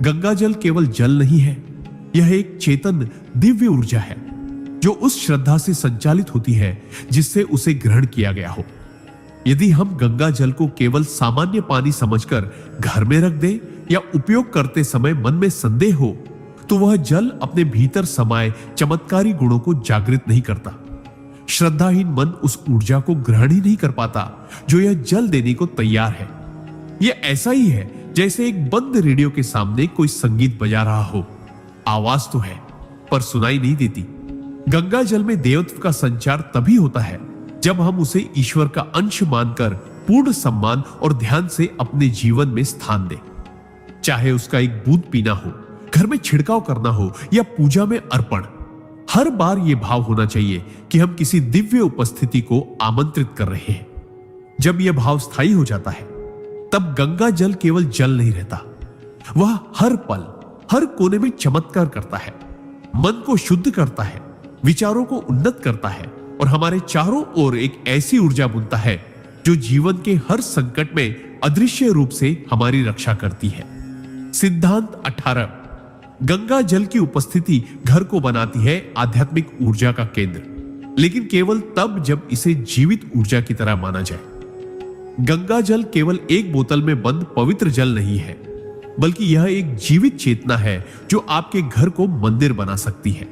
गंगा जल केवल जल नहीं है, यह एक चेतन दिव्य ऊर्जा है जो उस श्रद्धा से संचालित होती है जिससे उसे ग्रहण किया गया हो। यदि हम गंगा जल को केवल सामान्य पानी समझकर घर में रख दें या उपयोग करते समय मन में संदेह हो तो वह जल अपने भीतर समाये चमत्कारी गुणों को जागृत नहीं करता। श्रद्धाहीन मन उस ऊर्जा को ग्रहण ही नहीं कर पाता जो यह जल देने को तैयार है। यह ऐसा ही है जैसे एक बंद रेडियो के सामने कोई संगीत बजा रहा हो, आवाज तो है पर सुनाई नहीं देती। गंगा जल में देवत्व का संचार तभी होता है जब हम उसे ईश्वर का अंश मानकर पूर्ण सम्मान और ध्यान से अपने जीवन में स्थान दें। चाहे उसका एक बूंद पीना हो, घर में छिड़काव करना हो या पूजा में अर्पण, हर बार यह भाव होना चाहिए कि हम किसी दिव्य उपस्थिति को आमंत्रित कर रहे हैं। जब यह भाव स्थायी हो जाता है तब गंगा जल केवल जल नहीं रहता, वह हर पल, हर कोने में चमत्कार करता है, मन को शुद्ध करता है, विचारों को उन्नत करता है और हमारे चारों ओर एक ऐसी ऊर्जा बुनता है जो जीवन के हर संकट में अदृश्य रूप से हमारी रक्षा करती है। सिद्धांत 18। गंगा जल की उपस्थिति घर को बनाती है आध्यात्मिक ऊर्जा का केंद्र, लेकिन केवल तब जब इसे जीवित ऊर्जा की तरह माना जाए। गंगा जल केवल एक बोतल में बंद पवित्र जल नहीं है, बल्कि यह एक जीवित चेतना है जो आपके घर को मंदिर बना सकती है।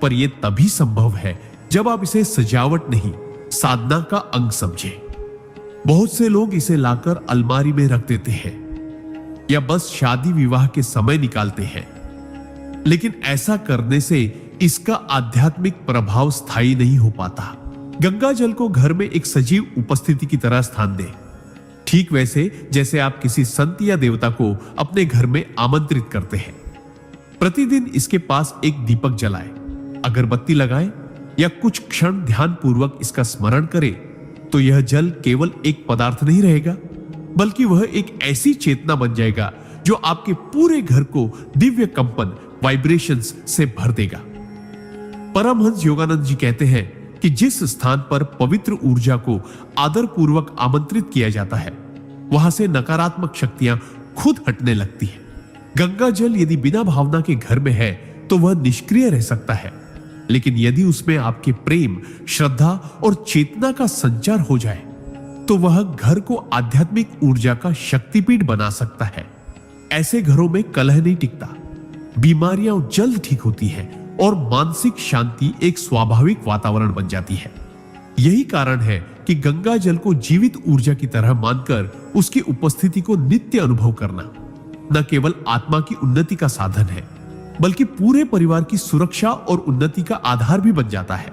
पर यह तभी संभव है जब आप इसे सजावट नहीं, साधना का अंग समझें। बहुत से लोग इसे लाकर अलमारी में रख देते हैं या बस शादी विवाह के समय निकालते हैं, लेकिन ऐसा करने से इसका आध्यात्मिक प्रभाव स्थायी नहीं हो पाता। गंगा जल को घर में एक सजीव उपस्थिति की तरह स्थान दें, ठीक वैसे जैसे आप किसी संत या देवता को अपने घर में आमंत्रित करते हैं। प्रतिदिन इसके पास एक दीपक जलाएं, अगरबत्ती लगाएं या कुछ क्षण ध्यानपूर्वक इसका स्मरण करें तो यह जल केवल एक पदार्थ नहीं रहेगा, बल्कि वह एक ऐसी चेतना बन जाएगा जो आपके पूरे घर को दिव्य कंपन, वाइब्रेशंस से भर देगा। परमहंस योगानंद जी कहते हैं कि जिस स्थान पर पवित्र ऊर्जा को आदर पूर्वक आमंत्रित किया जाता है, वहां से नकारात्मक शक्तियां खुद हटने लगती हैं। गंगा जल यदि बिना भावना के घर में है तो वह निष्क्रिय रह सकता है, लेकिन यदि उसमें आपके प्रेम, श्रद्धा और चेतना का संचार हो जाए तो वह घर को आध्यात्मिक ऊर्जा का शक्तिपीठ बना सकता है। ऐसे घरों में कलह नहीं टिकता, बीमारियां जल्द ठीक होती हैं और मानसिक शांति एक स्वाभाविक वातावरण बन जाती है। यही कारण है कि गंगा जल को जीवित ऊर्जा की तरह मानकर उसकी उपस्थिति को नित्य अनुभव करना न केवल आत्मा की उन्नति का साधन है, बल्कि पूरे परिवार की सुरक्षा और उन्नति का आधार भी बन जाता है।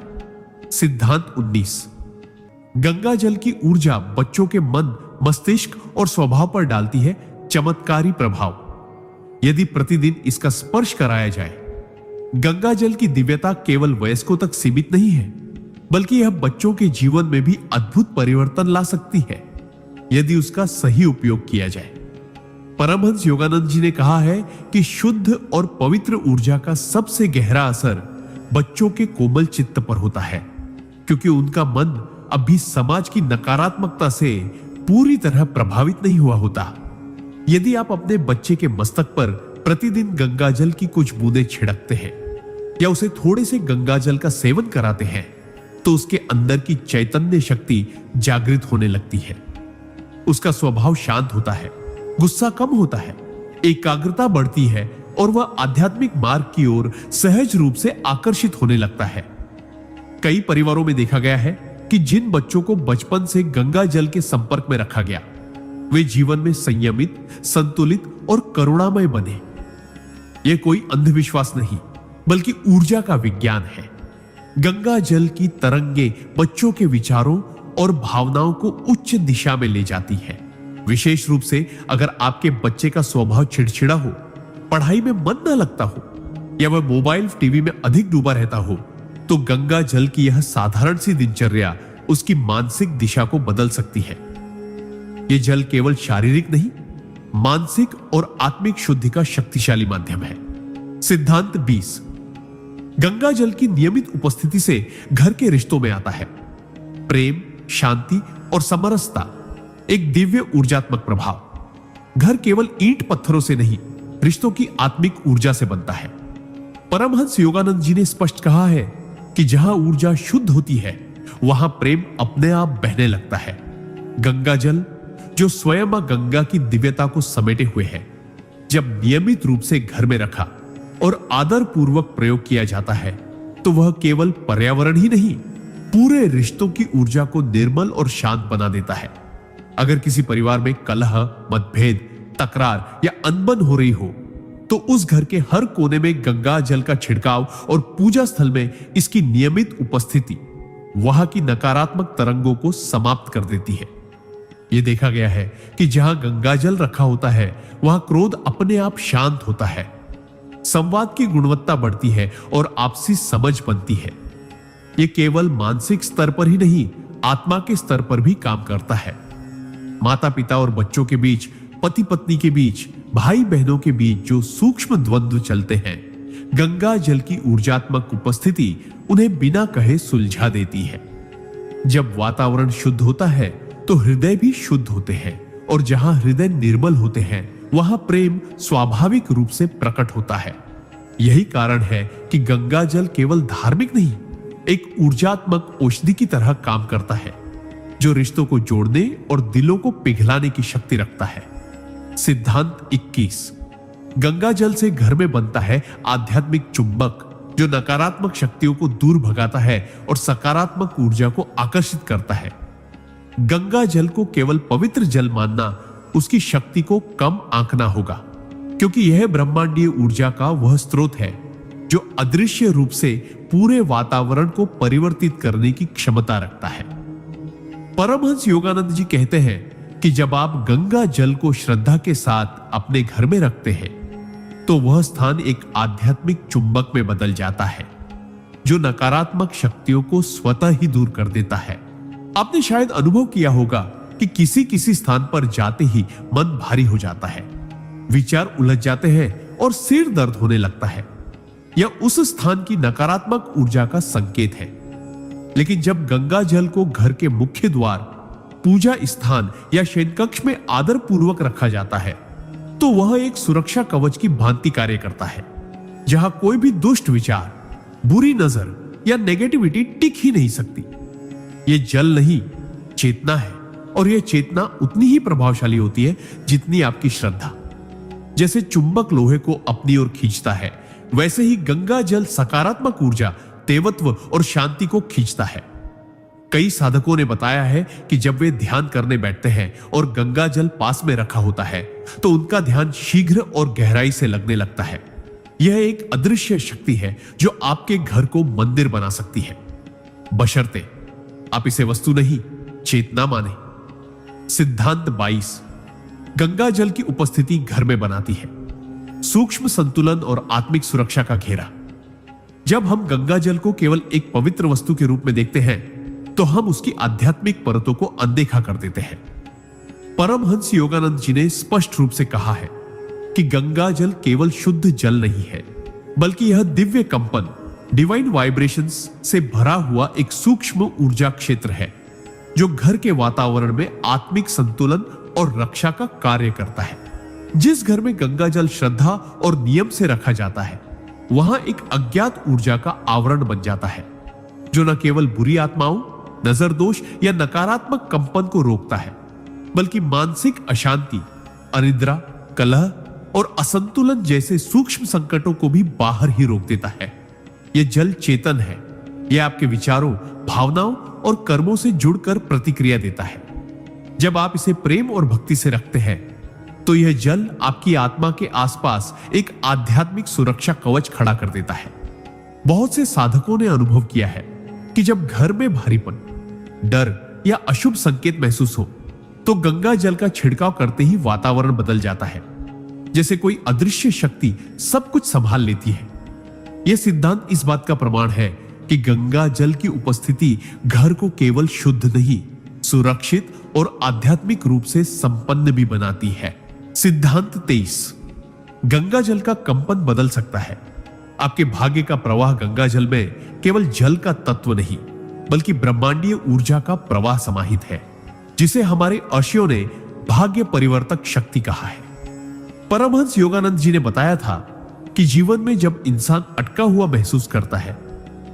सिद्धांत 19। गंगा जल की ऊर्जा बच्चों के मन, मस्तिष्क और स्वभाव पर डालती है चमत्कारी प्रभाव। यदि प्रतिदिन इसका स्पर्श कराया जाए, गंगा जल की दिव्यता केवल वयस्कों तक सीमित नहीं है, बल्कि यह बच्चों के जीवन में भी अद्भुत परिवर्तन ला सकती है, यदि उसका सही उपयोग किया जाए। परमहंस योगानंद जी ने कहा है कि शुद्ध और पवित्र ऊर्जा का सबसे गहरा असर बच्चों के कोमल चित्त पर होता है, क्योंकि उनका मन अभी समाज की नकारात्मकता से पूरी तरह प्रभावित नहीं हुआ होता। यदि आप अपने बच्चे के मस्तक पर प्रतिदिन गंगाजल की कुछ बूंदें छिड़कते हैं या उसे थोड़े से गंगाजल का सेवन कराते हैं, तो उसके अंदर की चैतन्य शक्ति जागृत होने लगती है। उसका स्वभाव शांत होता है, गुस्सा कम होता है, एकाग्रता बढ़ती है और वह आध्यात्मिक मार्ग की ओर सहज रूप से आकर्षित होने लगता है। कई परिवारों में देखा गया है कि जिन बच्चों को बचपन से गंगा जल के संपर्क में रखा गया, वे जीवन में संयमित, संतुलित और करुणामय बने। यह कोई अंधविश्वास नहीं, बल्कि ऊर्जा का विज्ञान है। गंगा जल की तरंगे बच्चों के विचारों और भावनाओं को उच्च दिशा में ले जाती है। विशेष रूप से अगर आपके बच्चे का स्वभाव चिड़चिड़ा हो, पढ़ाई में मन न लगता हो या वह मोबाइल टीवी में अधिक डूबा रहता हो, तो गंगा जल की यह साधारण सी दिनचर्या उसकी मानसिक दिशा को बदल सकती है। यह जल केवल शारीरिक नहीं, मानसिक और आत्मिक शुद्धि का शक्तिशाली माध्यम है। सिद्धांत 20। गंगा जल की नियमित उपस्थिति से घर के रिश्तों में आता है प्रेम, शांति और समरसता, एक दिव्य ऊर्जात्मक प्रभाव। घर केवल ईंट पत्थरों से नहीं, रिश्तों की आत्मिक ऊर्जा से बनता है। परमहंस योगानंद जी ने स्पष्ट कहा है कि जहां ऊर्जा शुद्ध होती है, वहां प्रेम अपने आप बहने लगता है। गंगा जल, जो स्वयं गंगा की दिव्यता को समेटे हुए है, जब नियमित रूप से घर में रखा और आदर पूर्वक प्रयोग किया जाता है, तो वह केवल पर्यावरण ही नहीं, पूरे रिश्तों की ऊर्जा को निर्मल और शांत बना देता है। अगर किसी परिवार में कलह, मतभेद, तकरार या अनबन हो रही हो, तो उस घर के हर कोने में गंगा जल का छिड़काव और पूजा स्थल में इसकी नियमित उपस्थिति वहां की नकारात्मक तरंगों को समाप्त कर देती है। यह देखा गया है कि जहां गंगा जल रखा होता है, वहां क्रोध अपने आप शांत होता है, संवाद की गुणवत्ता बढ़ती है और आपसी समझ बनती है। यह केवल मानसिक स्तर पर ही नहीं, आत्मा के स्तर पर भी काम करता है। माता पिता और बच्चों के बीच, पति पत्नी के बीच, भाई बहनों के बीच जो सूक्ष्म द्वंद्व चलते हैं, गंगा जल की ऊर्जात्मक उपस्थिति उन्हें बिना कहे सुलझा देती है। जब वातावरण शुद्ध होता है, तो हृदय भी शुद्ध होते हैं, और जहां हृदय निर्मल होते हैं, वहां प्रेम स्वाभाविक रूप से प्रकट होता है। यही कारण है कि गंगा जल केवल धार्मिक नहीं, एक ऊर्जात्मक औषधि की तरह काम करता है, जो रिश्तों को जोड़ने और दिलों को पिघलाने की शक्ति रखता है। सिद्धांत 21। गंगा जल से घर में बनता है आध्यात्मिक चुंबक, जो नकारात्मक शक्तियों को दूर भगाता है और सकारात्मक ऊर्जा को आकर्षित करता है। गंगा जल को केवल पवित्र जल मानना उसकी शक्ति को कम आंकना होगा, क्योंकि यह ब्रह्मांडीय ऊर्जा का वह स्रोत है जो अदृश्य रूप से पूरे वातावरण को परिवर्तित करने की क्षमता रखता है। परमहंस योगानंद जी कहते हैं कि जब आप गंगा जल को श्रद्धा के साथ अपने घर में रखते हैं, तो वह स्थान एक आध्यात्मिक चुंबक में बदल जाता है, जो नकारात्मक शक्तियों को स्वतः ही दूर कर देता है। आपने शायद अनुभव किया होगा कि किसी स्थान पर जाते ही मन भारी हो जाता है, विचार उलझ जाते हैं और सिर दर्द होने लगता है। यह उस स्थान की नकारात्मक ऊर्जा का संकेत है। लेकिन जब गंगा जल को घर के मुख्य द्वार, पूजा स्थान या शयनकक्ष में आदर पूर्वक रखा जाता है, तो वह एक सुरक्षा कवच की भांति कार्य करता है, जहां कोई भी दुष्ट विचार, बुरी नजर या नेगेटिविटी टिक ही नहीं सकती। यह जल नहीं, चेतना है, और यह चेतना उतनी ही प्रभावशाली होती है जितनी आपकी श्रद्धा। जैसे चुंबक लोहे को अपनी ओर खींचता है, वैसे ही गंगा जल सकारात्मक ऊर्जा, देवत्व और शांति को खींचता है। कई साधकों ने बताया है कि जब वे ध्यान करने बैठते हैं और गंगा जल पास में रखा होता है तो उनका ध्यान शीघ्र और गहराई से लगने लगता है। यह एक अदृश्य शक्ति है जो आपके घर को मंदिर बना सकती है, बशर्ते आप इसे वस्तु नहीं चेतना माने। सिद्धांत 22। गंगा जल की उपस्थिति घर में बनाती है सूक्ष्म संतुलन और आत्मिक सुरक्षा का घेरा। जब हम गंगा जल को केवल एक पवित्र वस्तु के रूप में देखते हैं तो हम उसकी आध्यात्मिक परतों को अनदेखा कर देते हैं। परमहंस योगानंद जी ने स्पष्ट रूप से कहा है कि गंगा जल केवल शुद्ध जल नहीं है, बल्कि यह दिव्य कंपन, डिवाइन वाइब्रेशंस से भरा हुआ एक सूक्ष्म ऊर्जा क्षेत्र है जो घर के वातावरण में आत्मिक संतुलन और रक्षा का कार्य करता है। जिस घर में गंगा जल श्रद्धा और नियम से रखा जाता है वहां एक अज्ञात ऊर्जा का आवरण बन जाता है जो न केवल बुरी आत्माओं, नजर दोष या नकारात्मक कंपन को रोकता है, बल्कि मानसिक अशांति, अनिद्रा, कलह और असंतुलन जैसे सूक्ष्म संकटों को भी बाहर ही रोक देता है। यह जल चेतन है। यह आपके विचारों, भावनाओं और कर्मों से जुड़कर प्रतिक्रिया देता है। जब आप इसे प्रेम और भक्ति से रखते हैं तो यह जल आपकी आत्मा के आसपास एक आध्यात्मिक सुरक्षा कवच खड़ा कर देता है। बहुत से साधकों ने अनुभव किया है कि जब घर में भारीपन, डर या अशुभ संकेत महसूस हो तो गंगा जल का छिड़काव करते ही वातावरण बदल जाता है, जैसे कोई अदृश्य शक्ति सब कुछ संभाल लेती है। यह सिद्धांत इस बात का प्रमाण है कि गंगा जल की उपस्थिति घर को केवल शुद्ध नहीं, सुरक्षित और आध्यात्मिक रूप से संपन्न भी बनाती है। सिद्धांत 23। गंगा जल का कंपन बदल सकता है। आपके भाग्य का प्रवाह गंगा जल में केवल जल का तत्व नहीं, बल्कि ब्रह्मांडीय ऊर्जा का प्रवाह समाहित है, जिसे हमारे ऋषियों ने भाग्य परिवर्तक शक्ति कहा है। परमहंस योगानंद जी ने बताया था कि जीवन में जब इंसान अटका हुआ महसूस करता है,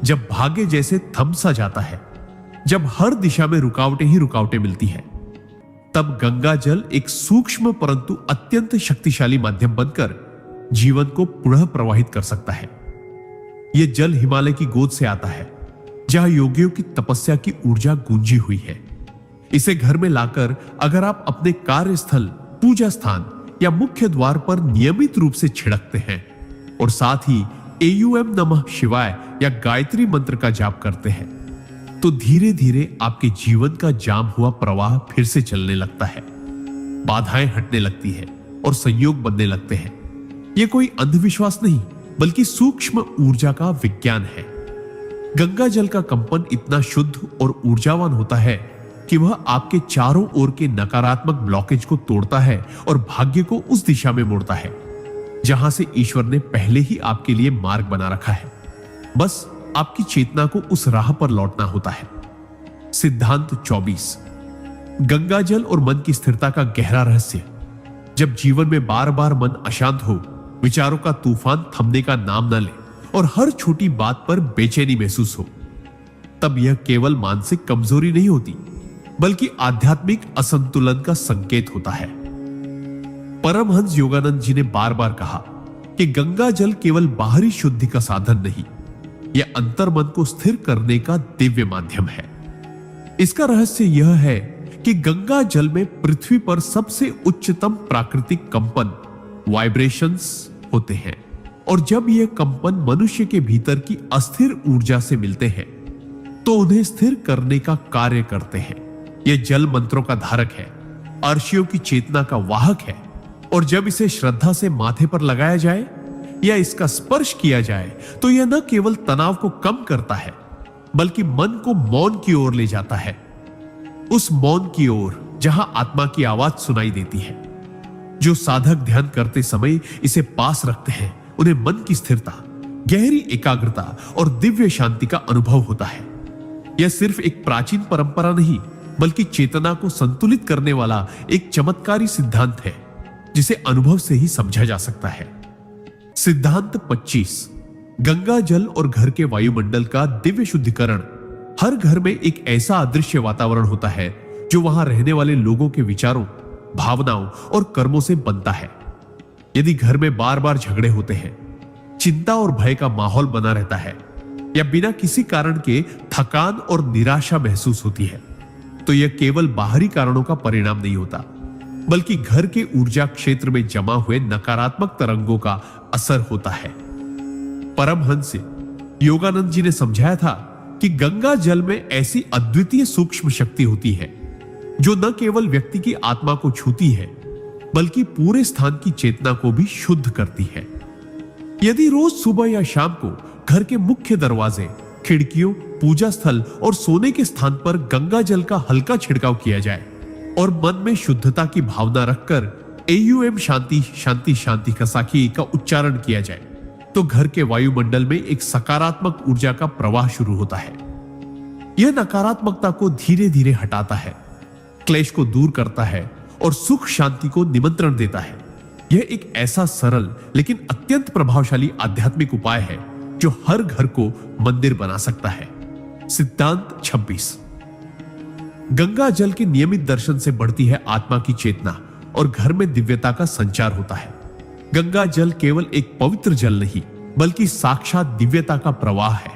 जब भाग्य जैसे थम सा जाता है, जब हर दिशा में रुकावटें ही रुकावटें मिलती हैं, तब गंगा जल एक सूक्ष्म परंतु अत्यंत शक्तिशाली माध्यम बनकर जीवन को पुनः प्रवाहित कर सकता है। यह जल हिमालय की गोद से आता है, जहां योगियों की तपस्या की ऊर्जा गूंजी हुई है। इसे घर में लाकर अगर आप अपने कार्यस्थल, पूजा स्थान या मुख्य द्वार पर नियमित रूप से छिड़कते हैं और साथ ही एयूएम नमः शिवाय या गायत्री मंत्र का जाप करते हैं तो धीरे धीरे आपके जीवन का जाम हुआ प्रवाह फिर से चलने लगता है। बाधाएं हटने लगती है और संयोग बनने लगते हैं। यह कोई अंधविश्वास नहीं, बल्कि सूक्ष्म ऊर्जा का विज्ञान है। गंगा जल का कंपन इतना शुद्ध और ऊर्जावान होता है कि वह आपके चारों ओर के नकारात्मक ब्लॉकेज को तोड़ता है और भाग्य को उस दिशा में मोड़ता है जहां से ईश्वर ने पहले ही आपके लिए मार्ग बना रखा है। बस आपकी चेतना को उस राह पर लौटना होता है। सिद्धांत 24। गंगा जल और मन की स्थिरता का गहरा रहस्य। जब जीवन में बार बार मन अशांत हो, विचारों का तूफान थमने का नाम न ले और हर छोटी बात पर बेचैनी महसूस हो, तब यह केवल मानसिक कमजोरी नहीं होती, बल्कि आध्यात्मिक असंतुलन का संकेत होता है। परमहंस योगानंद जी ने बार बार कहा कि गंगा जल केवल बाहरी शुद्धि का साधन नहीं, यह अंतर मन को स्थिर करने का दिव्य माध्यम है। इसका रहस्य यह है कि गंगा जल में पृथ्वी पर सबसे उच्चतम प्राकृतिक कंपन, वाइब्रेशंस होते हैं, और जब यह कंपन मनुष्य के भीतर की अस्थिर ऊर्जा से मिलते हैं तो उन्हें स्थिर करने का कार्य करते हैं। यह जल मंत्रों का धारक है, अर्शियों की चेतना का वाहक है, और जब इसे श्रद्धा से माथे पर लगाया जाए या इसका स्पर्श किया जाए तो यह न केवल तनाव को कम करता है, बल्कि मन को मौन की ओर ले जाता है, उस मौन की ओर जहां आत्मा की आवाज सुनाई देती है। जो साधक ध्यान करते समय इसे पास रखते हैं, उन्हें मन की स्थिरता, गहरी एकाग्रता और दिव्य शांति का अनुभव होता है। यह सिर्फ एक प्राचीन परंपरा नहीं, बल्कि चेतना को संतुलित करने वाला एक चमत्कारी सिद्धांत है जिसे अनुभव से ही समझा जा सकता है। सिद्धांत 25। गंगा जल और घर के वायुमंडल का दिव्य शुद्धिकरण। हर घर में एक ऐसा अदृश्य वातावरण होता है जो वहां रहने वाले लोगों के विचारों, भावनाओं और कर्मों से बनता है। यदि घर में बार बार झगड़े होते हैं, चिंता और भय का माहौल बना रहता है, या बिना किसी कारण के थकान और निराशा महसूस होती है, तो यह केवल बाहरी कारणों का परिणाम नहीं होता, बल्कि घर के ऊर्जा क्षेत्र में जमा हुए नकारात्मक तरंगों का असर होता है। परमहंस योगानंद जी ने समझाया था कि गंगा जल में ऐसी अद्वितीय सूक्ष्म शक्ति होती है जो न केवल व्यक्ति की आत्मा को छूती है, बल्कि पूरे स्थान की चेतना को भी शुद्ध करती है। यदि रोज सुबह या शाम को घर के मुख्य दरवाजे, खिड़कियों, पूजा स्थल और सोने के स्थान पर गंगा जल का हल्का छिड़काव किया जाए और मन में शुद्धता की भावना रखकर AUM शांति शांति शांति कसाखी का उच्चारण किया जाए, तो घर के वायुमंडल में एक सकारात्मक ऊर्जा का प्रवाह शुरू होता है। यह नकारात्मकता को धीरे धीरे हटाता है, क्लेश को दूर करता है और सुख शांति को निमंत्रण देता है। यह एक ऐसा सरल लेकिन अत्यंत प्रभावशाली आध्यात्मिक उपाय है जो हर घर को मंदिर बना सकता है। सिद्धांत 26। गंगा जल के नियमित दर्शन से बढ़ती है आत्मा की चेतना और घर में दिव्यता का संचार होता है। गंगा जल केवल एक पवित्र जल नहीं, बल्कि साक्षात दिव्यता का प्रवाह है,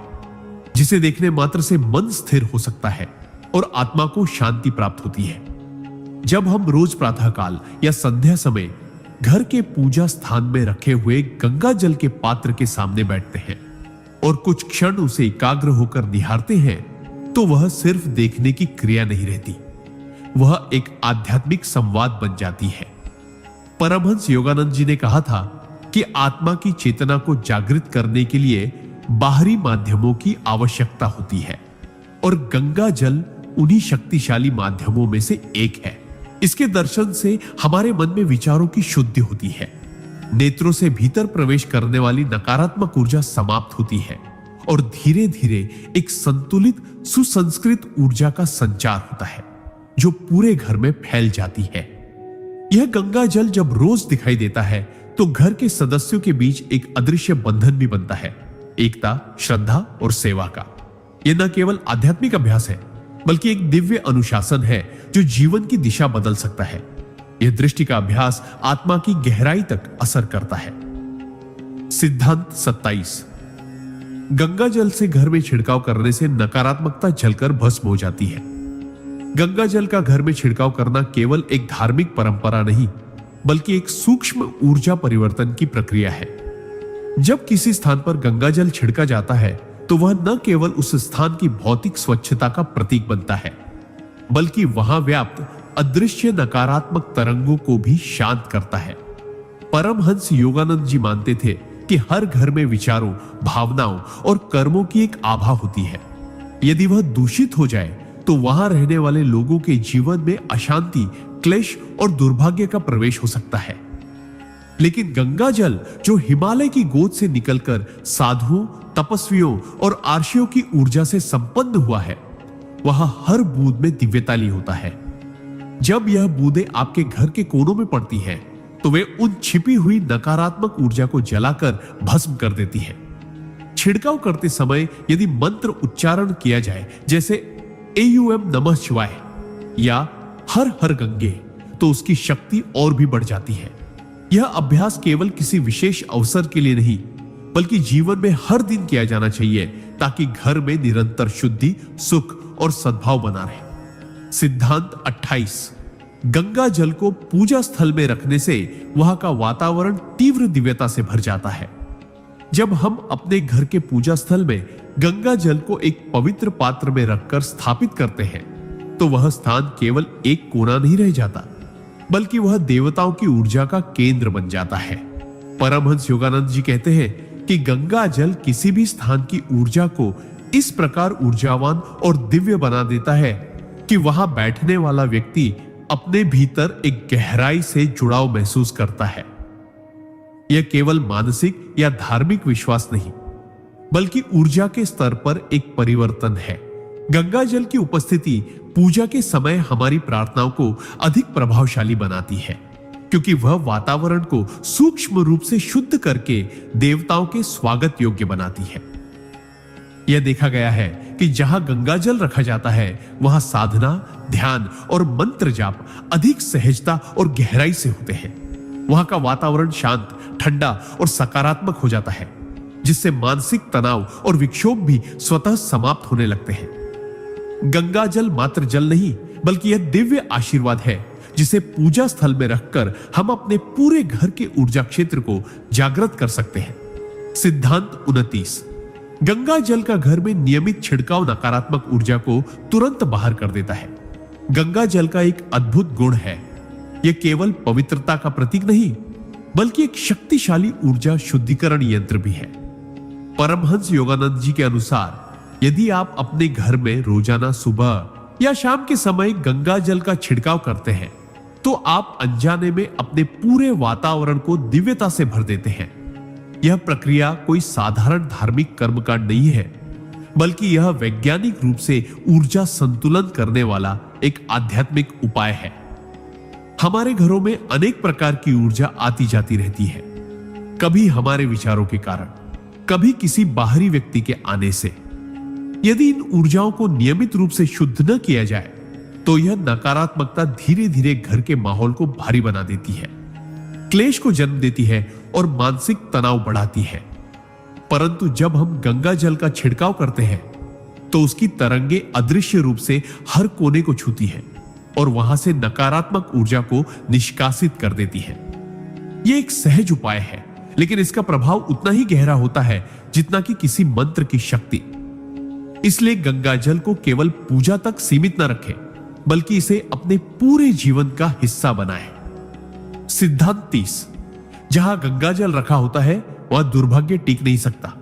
जिसे देखने मात्र से मन स्थिर हो सकता है और आत्मा को शांति प्राप्त होती है। जब हम रोज प्रातःकाल या संध्या समय घर के पूजा स्थान में रखे हुए गंगा जल के पात्र के सामने बैठते हैं और कुछ क्षण उसे एकाग्र होकर निहारते हैं, तो वह सिर्फ देखने की क्रिया नहीं रहती, वह एक आध्यात्मिक संवाद बन जाती है। परमहंस योगानंद जी ने कहा था कि आत्मा की चेतना को जागृत करने के लिए बाहरी माध्यमों की आवश्यकता होती है और गंगा जल उन्हीं शक्तिशाली माध्यमों में से एक है। इसके दर्शन से हमारे मन में विचारों की शुद्धि होती है, नेत्रों से भीतर प्रवेश करने वाली नकारात्मक ऊर्जा समाप्त होती है और धीरे धीरे एक संतुलित सुसंस्कृत ऊर्जा का संचार होता है जो पूरे घर में फैल जाती है। यह गंगा जल जब रोज दिखाई देता है तो घर के सदस्यों के बीच एक अदृश्य बंधन भी बनता है, एकता, श्रद्धा और सेवा का। यह न केवल आध्यात्मिक अभ्यास है, बल्कि एक दिव्य अनुशासन है जो जीवन की दिशा बदल सकता है। यह दृष्टि का अभ्यास आत्मा की गहराई तक असर करता है। सिद्धांत 27। गंगा जल से घर में छिड़काव करने से नकारात्मकता जलकर भस्म हो जाती है। गंगा जल का घर में छिड़काव करना केवल एक धार्मिक परंपरा नहीं, बल्कि एक सूक्ष्म ऊर्जा परिवर्तन की प्रक्रिया है। जब किसी स्थान पर गंगा जल छिड़का जाता है तो वह न केवल उस स्थान की भौतिक स्वच्छता का प्रतीक बनता है, बल्कि वहां व्याप्त अदृश्य नकारात्मक तरंगों को भी शांत करता है। परमहंस योगानंद जी मानते थे कि हर घर में विचारों, भावनाओं और कर्मों की एक आभा होती है। यदि वह दूषित हो जाए तो वहां रहने वाले लोगों के जीवन में अशांति, क्लेश और दुर्भाग्य का प्रवेश हो सकता है। लेकिन गंगा जल जो हिमालय की गोद से निकलकर साधुओं, तपस्वियों और आर्षियों की ऊर्जा से संपन्न हुआ है, वह हर बूंद में दिव्यता ली होता है। जब यह बूंदें आपके घर के कोनों में पड़ती हैं, तो वे उन छिपी हुई नकारात्मक ऊर्जा को जलाकर भस्म कर देती है। छिड़काव करते समय यदि मंत्र उच्चारण किया जाए, जैसे AUM नमः शिवाय या हर हर गंगे, तो उसकी शक्ति और भी बढ़ जाती है। यह अभ्यास केवल किसी विशेष अवसर के लिए नहीं, बल्कि जीवन में हर दिन किया जाना चाहिए, ताकि घर में निरंतर शुद्धि, सुख और सद्भाव बना रहे। सिद्धांत 28। गंगा जल को पूजा स्थल में रखने से वहां का वातावरण तीव्र दिव्यता से भर जाता है। जब हम अपने घर के पूजा स्थल में गंगा जल को एक पवित्र पात्र में रखकर स्थापित करते हैं, तो वह स्थान केवल एक कोना नहीं रह जाता, बल्कि वह देवताओं की ऊर्जा का केंद्र बन जाता है। परमहंस योगानंद जी कहते हैं कि गंगा जल किसी भी स्थान की ऊर्जा को इस प्रकार ऊर्जावान और दिव्य बना देता है कि वहां बैठने वाला व्यक्ति अपने भीतर एक गहराई से जुड़ाव महसूस करता है। यह केवल मानसिक या धार्मिक विश्वास नहीं, बल्कि ऊर्जा के स्तर पर एक परिवर्तन है। गंगा जल की उपस्थिति पूजा के समय हमारी प्रार्थनाओं को अधिक प्रभावशाली बनाती है, क्योंकि वह वातावरण को सूक्ष्म रूप से शुद्ध करके देवताओं के स्वागत योग्य बनाती है। यह देखा गया है कि जहां गंगा जल रखा जाता है, वहां साधना, ध्यान और मंत्र जाप अधिक सहजता और गहराई से होते हैं। वहां का वातावरण शांत, ठंडा और सकारात्मक हो जाता है। जिससे मानसिक तनाव और विक्षोभ भी स्वतः समाप्त होने लगते हैं। गंगा जल मात्र जल नहीं, बल्कि यह दिव्य आशीर्वाद है जिसे पूजा स्थल में रखकर हम अपने पूरे घर के ऊर्जा क्षेत्र को जागृत कर सकते हैं। सिद्धांत 29। गंगा जल का घर में नियमित छिड़काव नकारात्मक ऊर्जा को तुरंत बाहर कर देता है। गंगा जल का एक अद्भुत गुण है, यह केवल पवित्रता का प्रतीक नहीं, बल्कि एक शक्तिशाली ऊर्जा शुद्धिकरण यंत्र भी है। परमहंस योगानंद जी के अनुसार यदि आप अपने घर में रोजाना सुबह या शाम के समय गंगा जल का छिड़काव करते हैं तो आप अनजाने में अपने पूरे वातावरण को दिव्यता से भर देते हैं। यह प्रक्रिया कोई साधारण धार्मिक कर्मकांड नहीं है, बल्कि यह वैज्ञानिक रूप से ऊर्जा संतुलन करने वाला एक आध्यात्मिक उपाय है। हमारे घरों में अनेक प्रकार की ऊर्जा आती जाती रहती है, कभी हमारे विचारों के कारण, कभी किसी बाहरी व्यक्ति के आने से। यदि इन ऊर्जाओं को नियमित रूप से शुद्ध न किया जाए तो यह नकारात्मकता धीरे धीरे घर के माहौल को भारी बना देती है, क्लेश को जन्म देती है और मानसिक तनाव बढ़ाती है। परंतु जब हम गंगा जल का छिड़काव करते हैं तो उसकी तरंगे अदृश्य रूप से हर कोने को छूती है और वहां से नकारात्मक ऊर्जा को निष्कासित कर देती है। यह एक सहज उपाय है, लेकिन इसका प्रभाव उतना ही गहरा होता है जितना कि किसी मंत्र की शक्ति। इसलिए गंगा जल को केवल पूजा तक सीमित न रखें, बल्कि इसे अपने पूरे जीवन का हिस्सा बनाएं। सिद्धांत 30। जहां गंगा जल रखा होता है वहां दुर्भाग्य टिक नहीं सकता।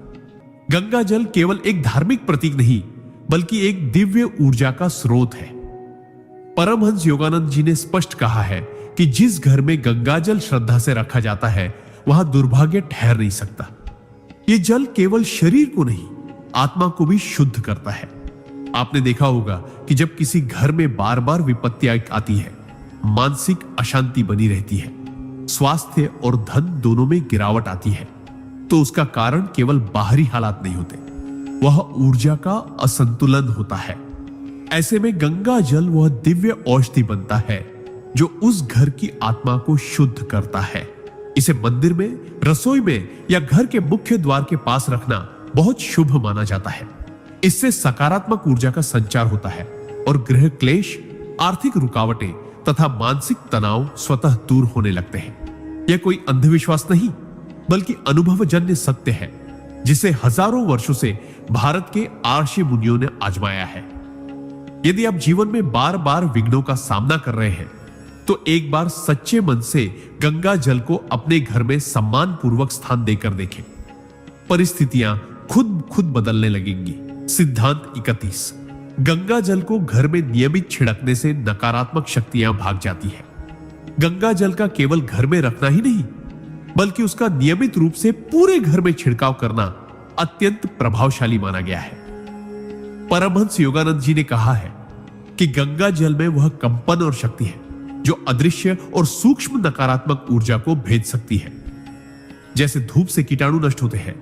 गंगा जल केवल एक धार्मिक प्रतीक नहीं, बल्कि एक दिव्य ऊर्जा का स्रोत है। परमहंस योगानंद जी ने स्पष्ट कहा है कि जिस घर में गंगा जल श्रद्धा से रखा जाता है वहां दुर्भाग्य ठहर नहीं सकता। यह जल केवल शरीर को नहीं, आत्मा को भी शुद्ध करता है। आपने देखा होगा कि जब किसी घर में बार बार विपत्तियां आती है, मानसिक अशांति बनी रहती है, स्वास्थ्य और धन दोनों में गिरावट आती है, तो उसका कारण केवल बाहरी हालात नहीं होते, वह ऊर्जा का असंतुलन होता है। ऐसे में गंगा जल वह दिव्य औषधि बनता है जो उस घर की आत्मा को शुद्ध करता है। इसे मंदिर में, रसोई में या घर के मुख्य द्वार के पास रखना बहुत शुभ माना जाता है। इससे सकारात्मक ऊर्जा का संचार होता है और गृह क्लेश, आर्थिक रुकावटें तथा मानसिक तनाव स्वतः दूर होने लगते हैं। यह कोई अंधविश्वास नहीं, बल्कि अनुभवजन्य सत्य है जिसे हजारों वर्षों से भारत के आर्षि मुनियों ने आजमाया है। यदि आप जीवन में बार बार विघ्नों का सामना कर रहे हैं तो एक बार सच्चे मन से गंगा जल को अपने घर में सम्मान पूर्वक स्थान देकर देखें, परिस्थितियां खुद बदलने लगेंगी। सिद्धांत 31। गंगा जल को घर में नियमित छिड़कने से नकारात्मक शक्तियां भाग जाती है। गंगा जल का केवल घर में रखना ही नहीं, बल्कि उसका नियमित रूप से पूरे घर में छिड़काव करना अत्यंत प्रभावशाली माना गया है। परमहंस योगानंद जी ने कहा है कि गंगा जल में वह कंपन और शक्ति है जो अदृश्य और सूक्ष्म नकारात्मक ऊर्जा को भेज सकती है। जैसे धूप से कीटाणु नष्ट होते हैं,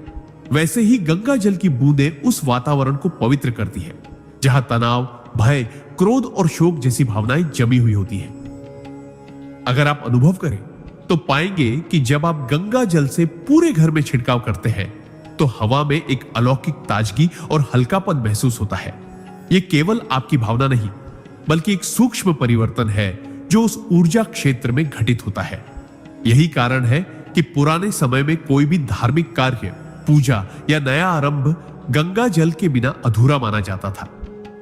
वैसे ही गंगा जल की बूंदें उस वातावरण को पवित्र करती है जहां तनाव, भय, क्रोध और शोक जैसी भावनाएं जमी हुई होती हैं। अगर आप अनुभव करें तो पाएंगे कि जब आप गंगा जल से पूरे घर में छिड़काव करते हैं तो हवा में एक अलौकिक ताजगी और हल्कापन महसूस होता है। यह केवल आपकी भावना नहीं, बल्कि एक सूक्ष्म परिवर्तन है जो उस ऊर्जा क्षेत्र में घटित होता है। यही कारण है कि पुराने समय में कोई भी धार्मिक कार्य, पूजा या नया आरंभ गंगा जल के बिना अधूरा माना जाता था।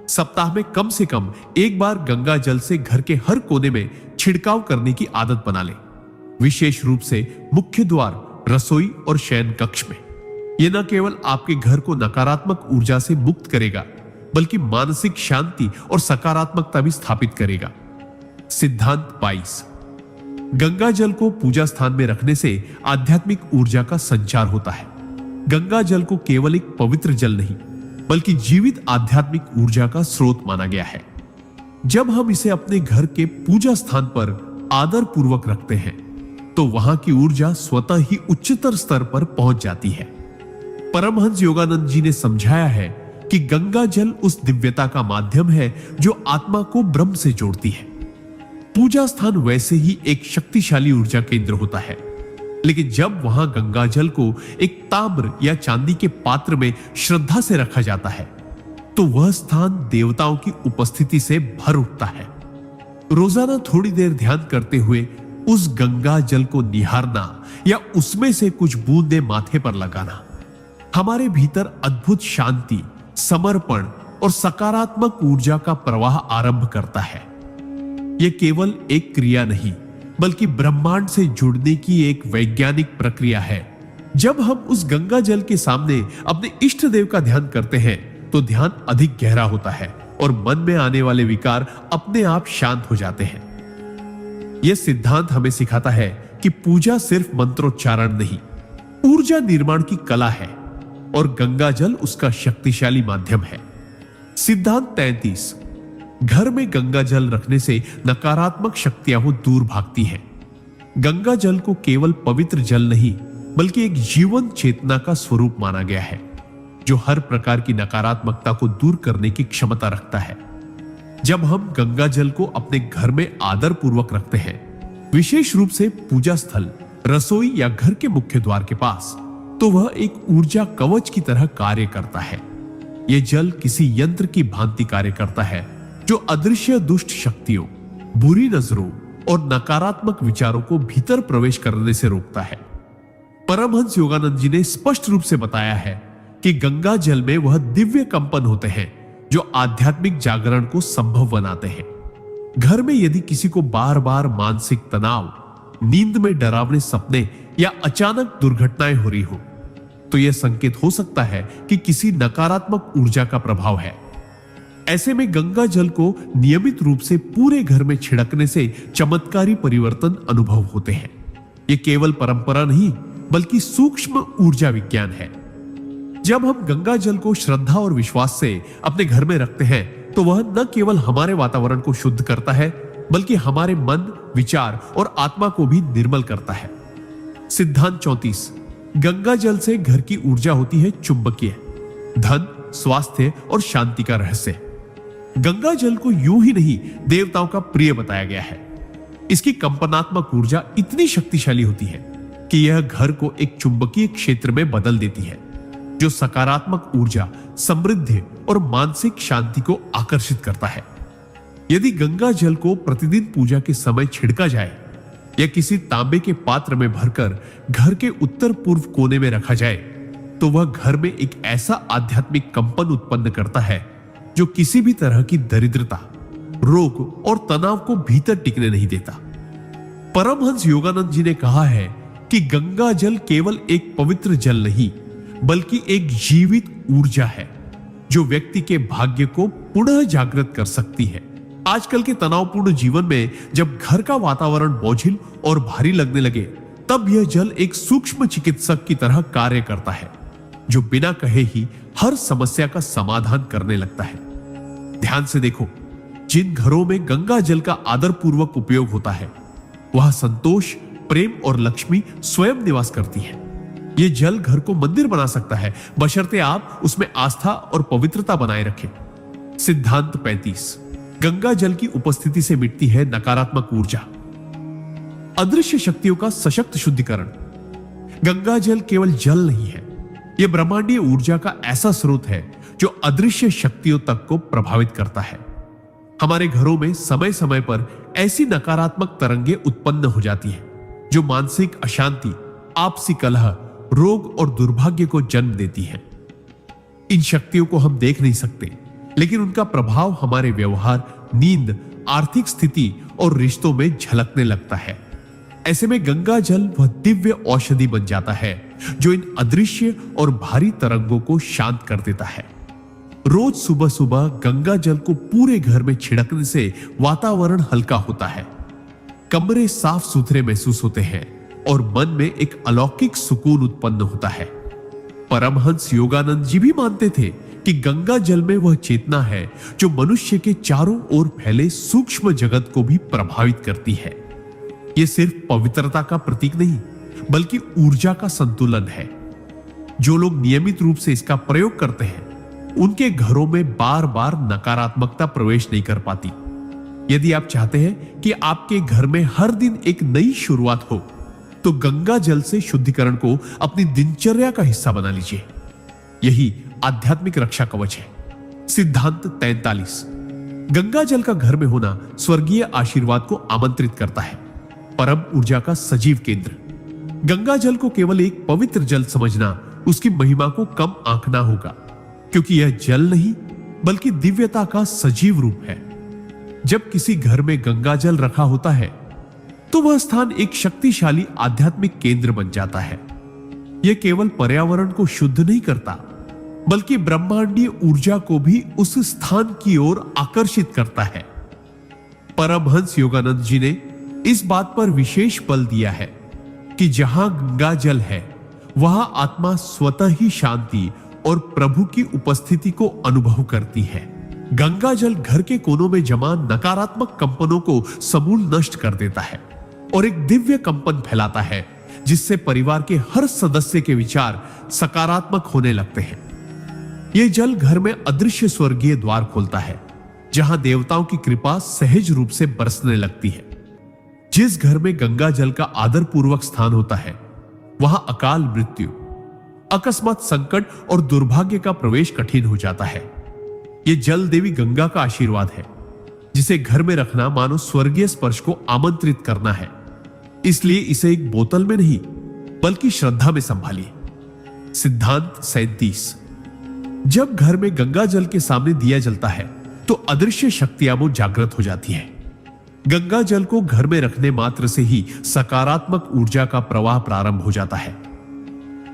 सप्ताह में कम से कम एक बार गंगा जल से घर के हर कोने में छिड़काव करने की आदत बना लें, विशेष रूप से मुख्य द्वार, रसोई और शयन कक्ष में। यह न केवल आपके घर को नकारात्मक ऊर्जा से मुक्त करेगा, बल्कि मानसिक शांति और सकारात्मकता भी स्थापित करेगा। सिद्धांत 22। गंगा जल को पूजा स्थान में रखने से आध्यात्मिक ऊर्जा का संचार होता है। गंगा जल को केवल एक पवित्र जल नहीं, बल्कि जीवित आध्यात्मिक ऊर्जा का स्रोत माना गया है। जब हम इसे अपने घर के पूजा स्थान पर आदर पूर्वक रखते हैं तो वहां की ऊर्जा स्वतः ही उच्चतर स्तर पर पहुंच जाती है। परमहंस योगानंद जी ने समझाया है कि गंगा जल उस दिव्यता का माध्यम है जो आत्मा को ब्रह्म से जोड़ती है। पूजा स्थान वैसे ही एक शक्तिशाली ऊर्जा केंद्र होता है, लेकिन जब वहां गंगाजल को एक ताम्र या चांदी के पात्र में श्रद्धा से रखा जाता है तो वह स्थान देवताओं की उपस्थिति से भर उठता है। रोजाना थोड़ी देर ध्यान करते हुए उस गंगा जल को निहारना या उसमें से कुछ बूंदे माथे पर लगाना हमारे भीतर अद्भुत शांति, समर्पण और सकारात्मक ऊर्जा का प्रवाह आरंभ करता है। यह केवल एक क्रिया नहीं बल्कि ब्रह्मांड से जुड़ने की एक वैज्ञानिक प्रक्रिया है। जब हम उस गंगा जल के सामने अपने इष्ट देव का ध्यान करते हैं तो ध्यान अधिक गहरा होता है और मन में आने वाले विकार अपने आप शांत हो जाते हैं। यह सिद्धांत हमें सिखाता है कि पूजा सिर्फ मंत्रोच्चारण नहीं, ऊर्जा निर्माण की कला है और गंगा जल उसका शक्तिशाली माध्यम है। सिद्धांत 33, घर में गंगा जल रखने से नकारात्मक शक्तियां वो दूर भागती हैं। गंगा जल को केवल पवित्र जल नहीं बल्कि एक जीवन चेतना का स्वरूप माना गया है जो हर प्रकार की नकारात्मकता को दूर करने की क्षमता रखता है। जब हम गंगा जल को अपने घर में आदर पूर्वक रखते हैं, विशेष रूप से पूजा स्थल, रसोई या घर के मुख्य द्वार के पास, तो वह एक ऊर्जा कवच की तरह कार्य करता है। यह जल किसी यंत्र की भांति कार्य करता है जो अदृश्य दुष्ट शक्तियों, बुरी नजरों और नकारात्मक विचारों को भीतर प्रवेश करने से रोकता है। परमहंस योगानंद जी ने स्पष्ट रूप से बताया है कि गंगा जल में वह दिव्य कंपन होते हैं जो आध्यात्मिक जागरण को संभव बनाते हैं। घर में यदि किसी को बार बार मानसिक तनाव, नींद में डरावने सपने या अचानक दुर्घटनाएं हो रही हो तो यह संकेत हो सकता है कि किसी नकारात्मक ऊर्जा का प्रभाव है। ऐसे में गंगा जल को नियमित रूप से पूरे घर में छिड़कने से चमत्कारी परिवर्तन अनुभव होते हैं। यह केवल परंपरा नहीं बल्कि सूक्ष्म ऊर्जा विज्ञान है। जब हम गंगा जल को श्रद्धा और विश्वास से अपने घर में रखते हैं तो वह न केवल हमारे वातावरण को शुद्ध करता है बल्कि हमारे मन, विचार और आत्मा को भी निर्मल करता है। सिद्धांत 34, गंगा जल से घर की ऊर्जा होती है चुंबकीय, धन, स्वास्थ्य और शांति का रहस्य। गंगा जल को यूं ही नहीं देवताओं का प्रिय बताया गया है। इसकी कंपनात्मक ऊर्जा इतनी शक्तिशाली होती है कि यह घर को एक चुंबकीय क्षेत्र में बदल देती है जो सकारात्मक ऊर्जा, समृद्धि और मानसिक शांति को आकर्षित करता है। यदि गंगा जल को प्रतिदिन पूजा के समय छिड़का जाए या किसी तांबे के पात्र में भरकर घर के उत्तर पूर्व कोने में रखा जाए तो वह घर में एक ऐसा आध्यात्मिक कंपन उत्पन्न करता है जो किसी भी तरह की दरिद्रता, रोग और तनाव को भीतर टिकने नहीं देता। परमहंस योगानंद जी ने कहा है कि गंगा जल केवल एक पवित्र जल नहीं बल्कि एक जीवित ऊर्जा है जो व्यक्ति के भाग्य को पुनः जागृत कर सकती है। आजकल के तनावपूर्ण जीवन में जब घर का वातावरण बोझिल और भारी लगने लगे तब यह जल एक सूक्ष्म चिकित्सक की तरह कार्य करता है जो बिना कहे ही हर समस्या का समाधान करने लगता है। ध्यान से देखो, जिन घरों में गंगा जल का आदर पूर्वक उपयोग होता है वहां संतोष, प्रेम और लक्ष्मी स्वयं निवास करती है। यह जल घर को मंदिर बना सकता है बशर्ते आप उसमें आस्था और पवित्रता बनाए रखें। सिद्धांत 35, गंगा जल की उपस्थिति से मिटती है नकारात्मक ऊर्जा। अदृश्य शक्तियों का सशक्त शुद्धिकरण। गंगा जल केवल जल नहीं है, यह ब्रह्मांडीय ऊर्जा का ऐसा स्रोत है जो अदृश्य शक्तियों तक को प्रभावित करता है। हमारे घरों में समय समय पर ऐसी नकारात्मक तरंगे उत्पन्न हो जाती हैं जो मानसिक अशांति, आपसी कलह, रोग और दुर्भाग्य को जन्म देती हैं। इन शक्तियों को हम देख नहीं सकते लेकिन उनका प्रभाव हमारे व्यवहार, नींद, आर्थिक स्थिति और रिश्तों में झलकने लगता है। ऐसे में गंगा जल वह दिव्य औषधि बन जाता है जो इन अदृश्य और भारी तरंगों को शांत कर देता है। रोज सुबह सुबह गंगा जल को पूरे घर में छिड़कने से वातावरण हल्का होता है, कमरे साफ सुथरे महसूस होते हैं और मन में एक अलौकिक सुकून उत्पन्न होता है। परमहंस योगानंद जी भी मानते थे कि गंगा जल में वह चेतना है जो मनुष्य के चारों ओर फैले सूक्ष्म जगत को भी प्रभावित करती है। यह सिर्फ पवित्रता का प्रतीक नहीं बल्कि ऊर्जा का संतुलन है। जो लोग नियमित रूप से इसका प्रयोग करते हैं उनके घरों में बार बार नकारात्मकता प्रवेश नहीं कर पाती। यदि आप चाहते हैं कि आपके घर में हर दिन एक नई शुरुआत हो तो गंगा जल से शुद्धिकरण को अपनी दिनचर्या का हिस्सा बना लीजिए। यही आध्यात्मिक रक्षा कवच है। सिद्धांत 43। गंगा जल का घर में होना स्वर्गीय आशीर्वाद को आमंत्रित करता है। परम ऊर्जा का सजीव केंद्र। गंगा जल को केवल एक पवित्र जल समझना उसकी महिमा को कम आंकना होगा, क्योंकि यह जल नहीं बल्कि दिव्यता का सजीव रूप है। जब किसी घर में गंगा जल रखा होता है तो वह स्थान एक शक्तिशाली आध्यात्मिक केंद्र बन जाता है। यह केवल पर्यावरण को शुद्ध नहीं करता, बल्कि ब्रह्मांडीय ऊर्जा को भी उस स्थान की ओर आकर्षित करता है। परमहंस योगानंद जी ने इस बात पर विशेष बल दिया है कि जहां गंगा जल है वहां आत्मा स्वतः ही शांति और प्रभु की उपस्थिति को अनुभव करती है। गंगा जल घर के कोनों में जमा नकारात्मक कंपनों को समूल नष्ट कर देता है और एक दिव्य कंपन फैलाता है, जिससे परिवार के हर सदस्य के विचार सकारात्मक होने लगते हैं। यह जल घर में अदृश्य स्वर्गीय द्वार खोलता है, जहां देवताओं की कृपा सहज रूप से बरसने लगती है। जिस घर में गंगा जल का आदर पूर्वक स्थान होता है वहां अकाल मृत्यु, अकस्मात संकट और दुर्भाग्य का प्रवेश कठिन हो जाता है। यह जल देवी गंगा का आशीर्वाद है, जिसे घर में रखना मानो स्वर्गीय स्पर्श को आमंत्रित करना है। इसलिए इसे एक बोतल में नहीं बल्कि श्रद्धा में संभालिए। सिद्धांत 37। जब घर में गंगा जल के सामने दिया जलता है तो अदृश्य शक्तियां वो जागृत हो जाती है। गंगा जल को घर में रखने मात्र से ही सकारात्मक ऊर्जा का प्रवाह प्रारंभ हो जाता है।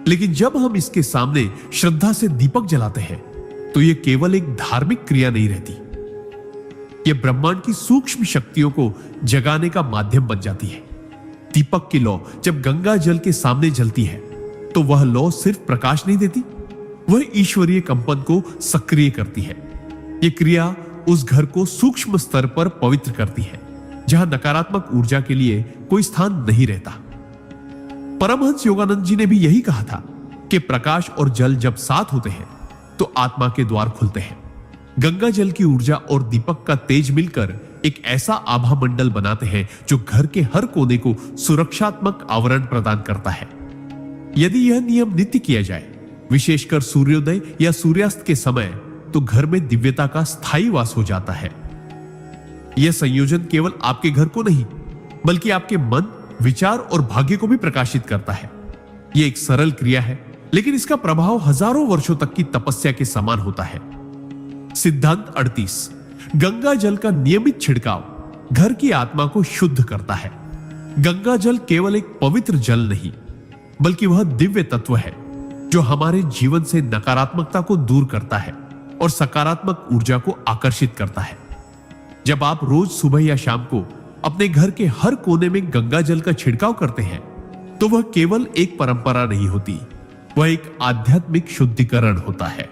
लेकिन जब हम इसके सामने श्रद्धा से दीपक जलाते हैं तो यह केवल एक धार्मिक क्रिया नहीं रहती, यह ब्रह्मांड की सूक्ष्म शक्तियों को जगाने का माध्यम बन जाती है। दीपक की लौ जब गंगा जल के सामने जलती है तो वह लौ सिर्फ प्रकाश नहीं देती, वह ईश्वरीय कंपन को सक्रिय करती है। यह क्रिया उस घर को सूक्ष्म स्तर पर पवित्र करती है, जहां नकारात्मक ऊर्जा के लिए कोई स्थान नहीं रहता। परमहंस योगानंद जी ने भी यही कहा था कि प्रकाश और जल जब साथ होते हैं तो आत्मा के द्वार खुलते हैं। गंगा जल की ऊर्जा और दीपक का तेज मिलकर एक ऐसा आभा मंडल बनाते हैं जो घर के हर कोने को सुरक्षात्मक आवरण प्रदान करता है। यदि यह नियम नित्य किया जाए, विशेषकर सूर्योदय या सूर्यास्त के समय, तो घर में दिव्यता का स्थायी वास हो जाता है। यह संयोजन केवल आपके घर को नहीं बल्कि आपके मन, विचार और भाग्य को भी प्रकाशित करता है। यह एक सरल क्रिया है, लेकिन इसका प्रभाव हजारों वर्षों तक की तपस्या के समान होता है। सिद्धांत 38। गंगा जल का नियमित छिड़काव घर की आत्मा को शुद्ध करता है। गंगा जल केवल एक पवित्र जल नहीं बल्कि वह दिव्य तत्व है जो हमारे जीवन से नकारात्मकता को दूर करता है और सकारात्मक ऊर्जा को आकर्षित करता है। जब आप रोज सुबह या शाम को अपने घर के हर कोने में गंगा जल का छिड़काव करते हैं तो वह केवल एक परंपरा नहीं होती, वह एक आध्यात्मिक शुद्धिकरण होता है।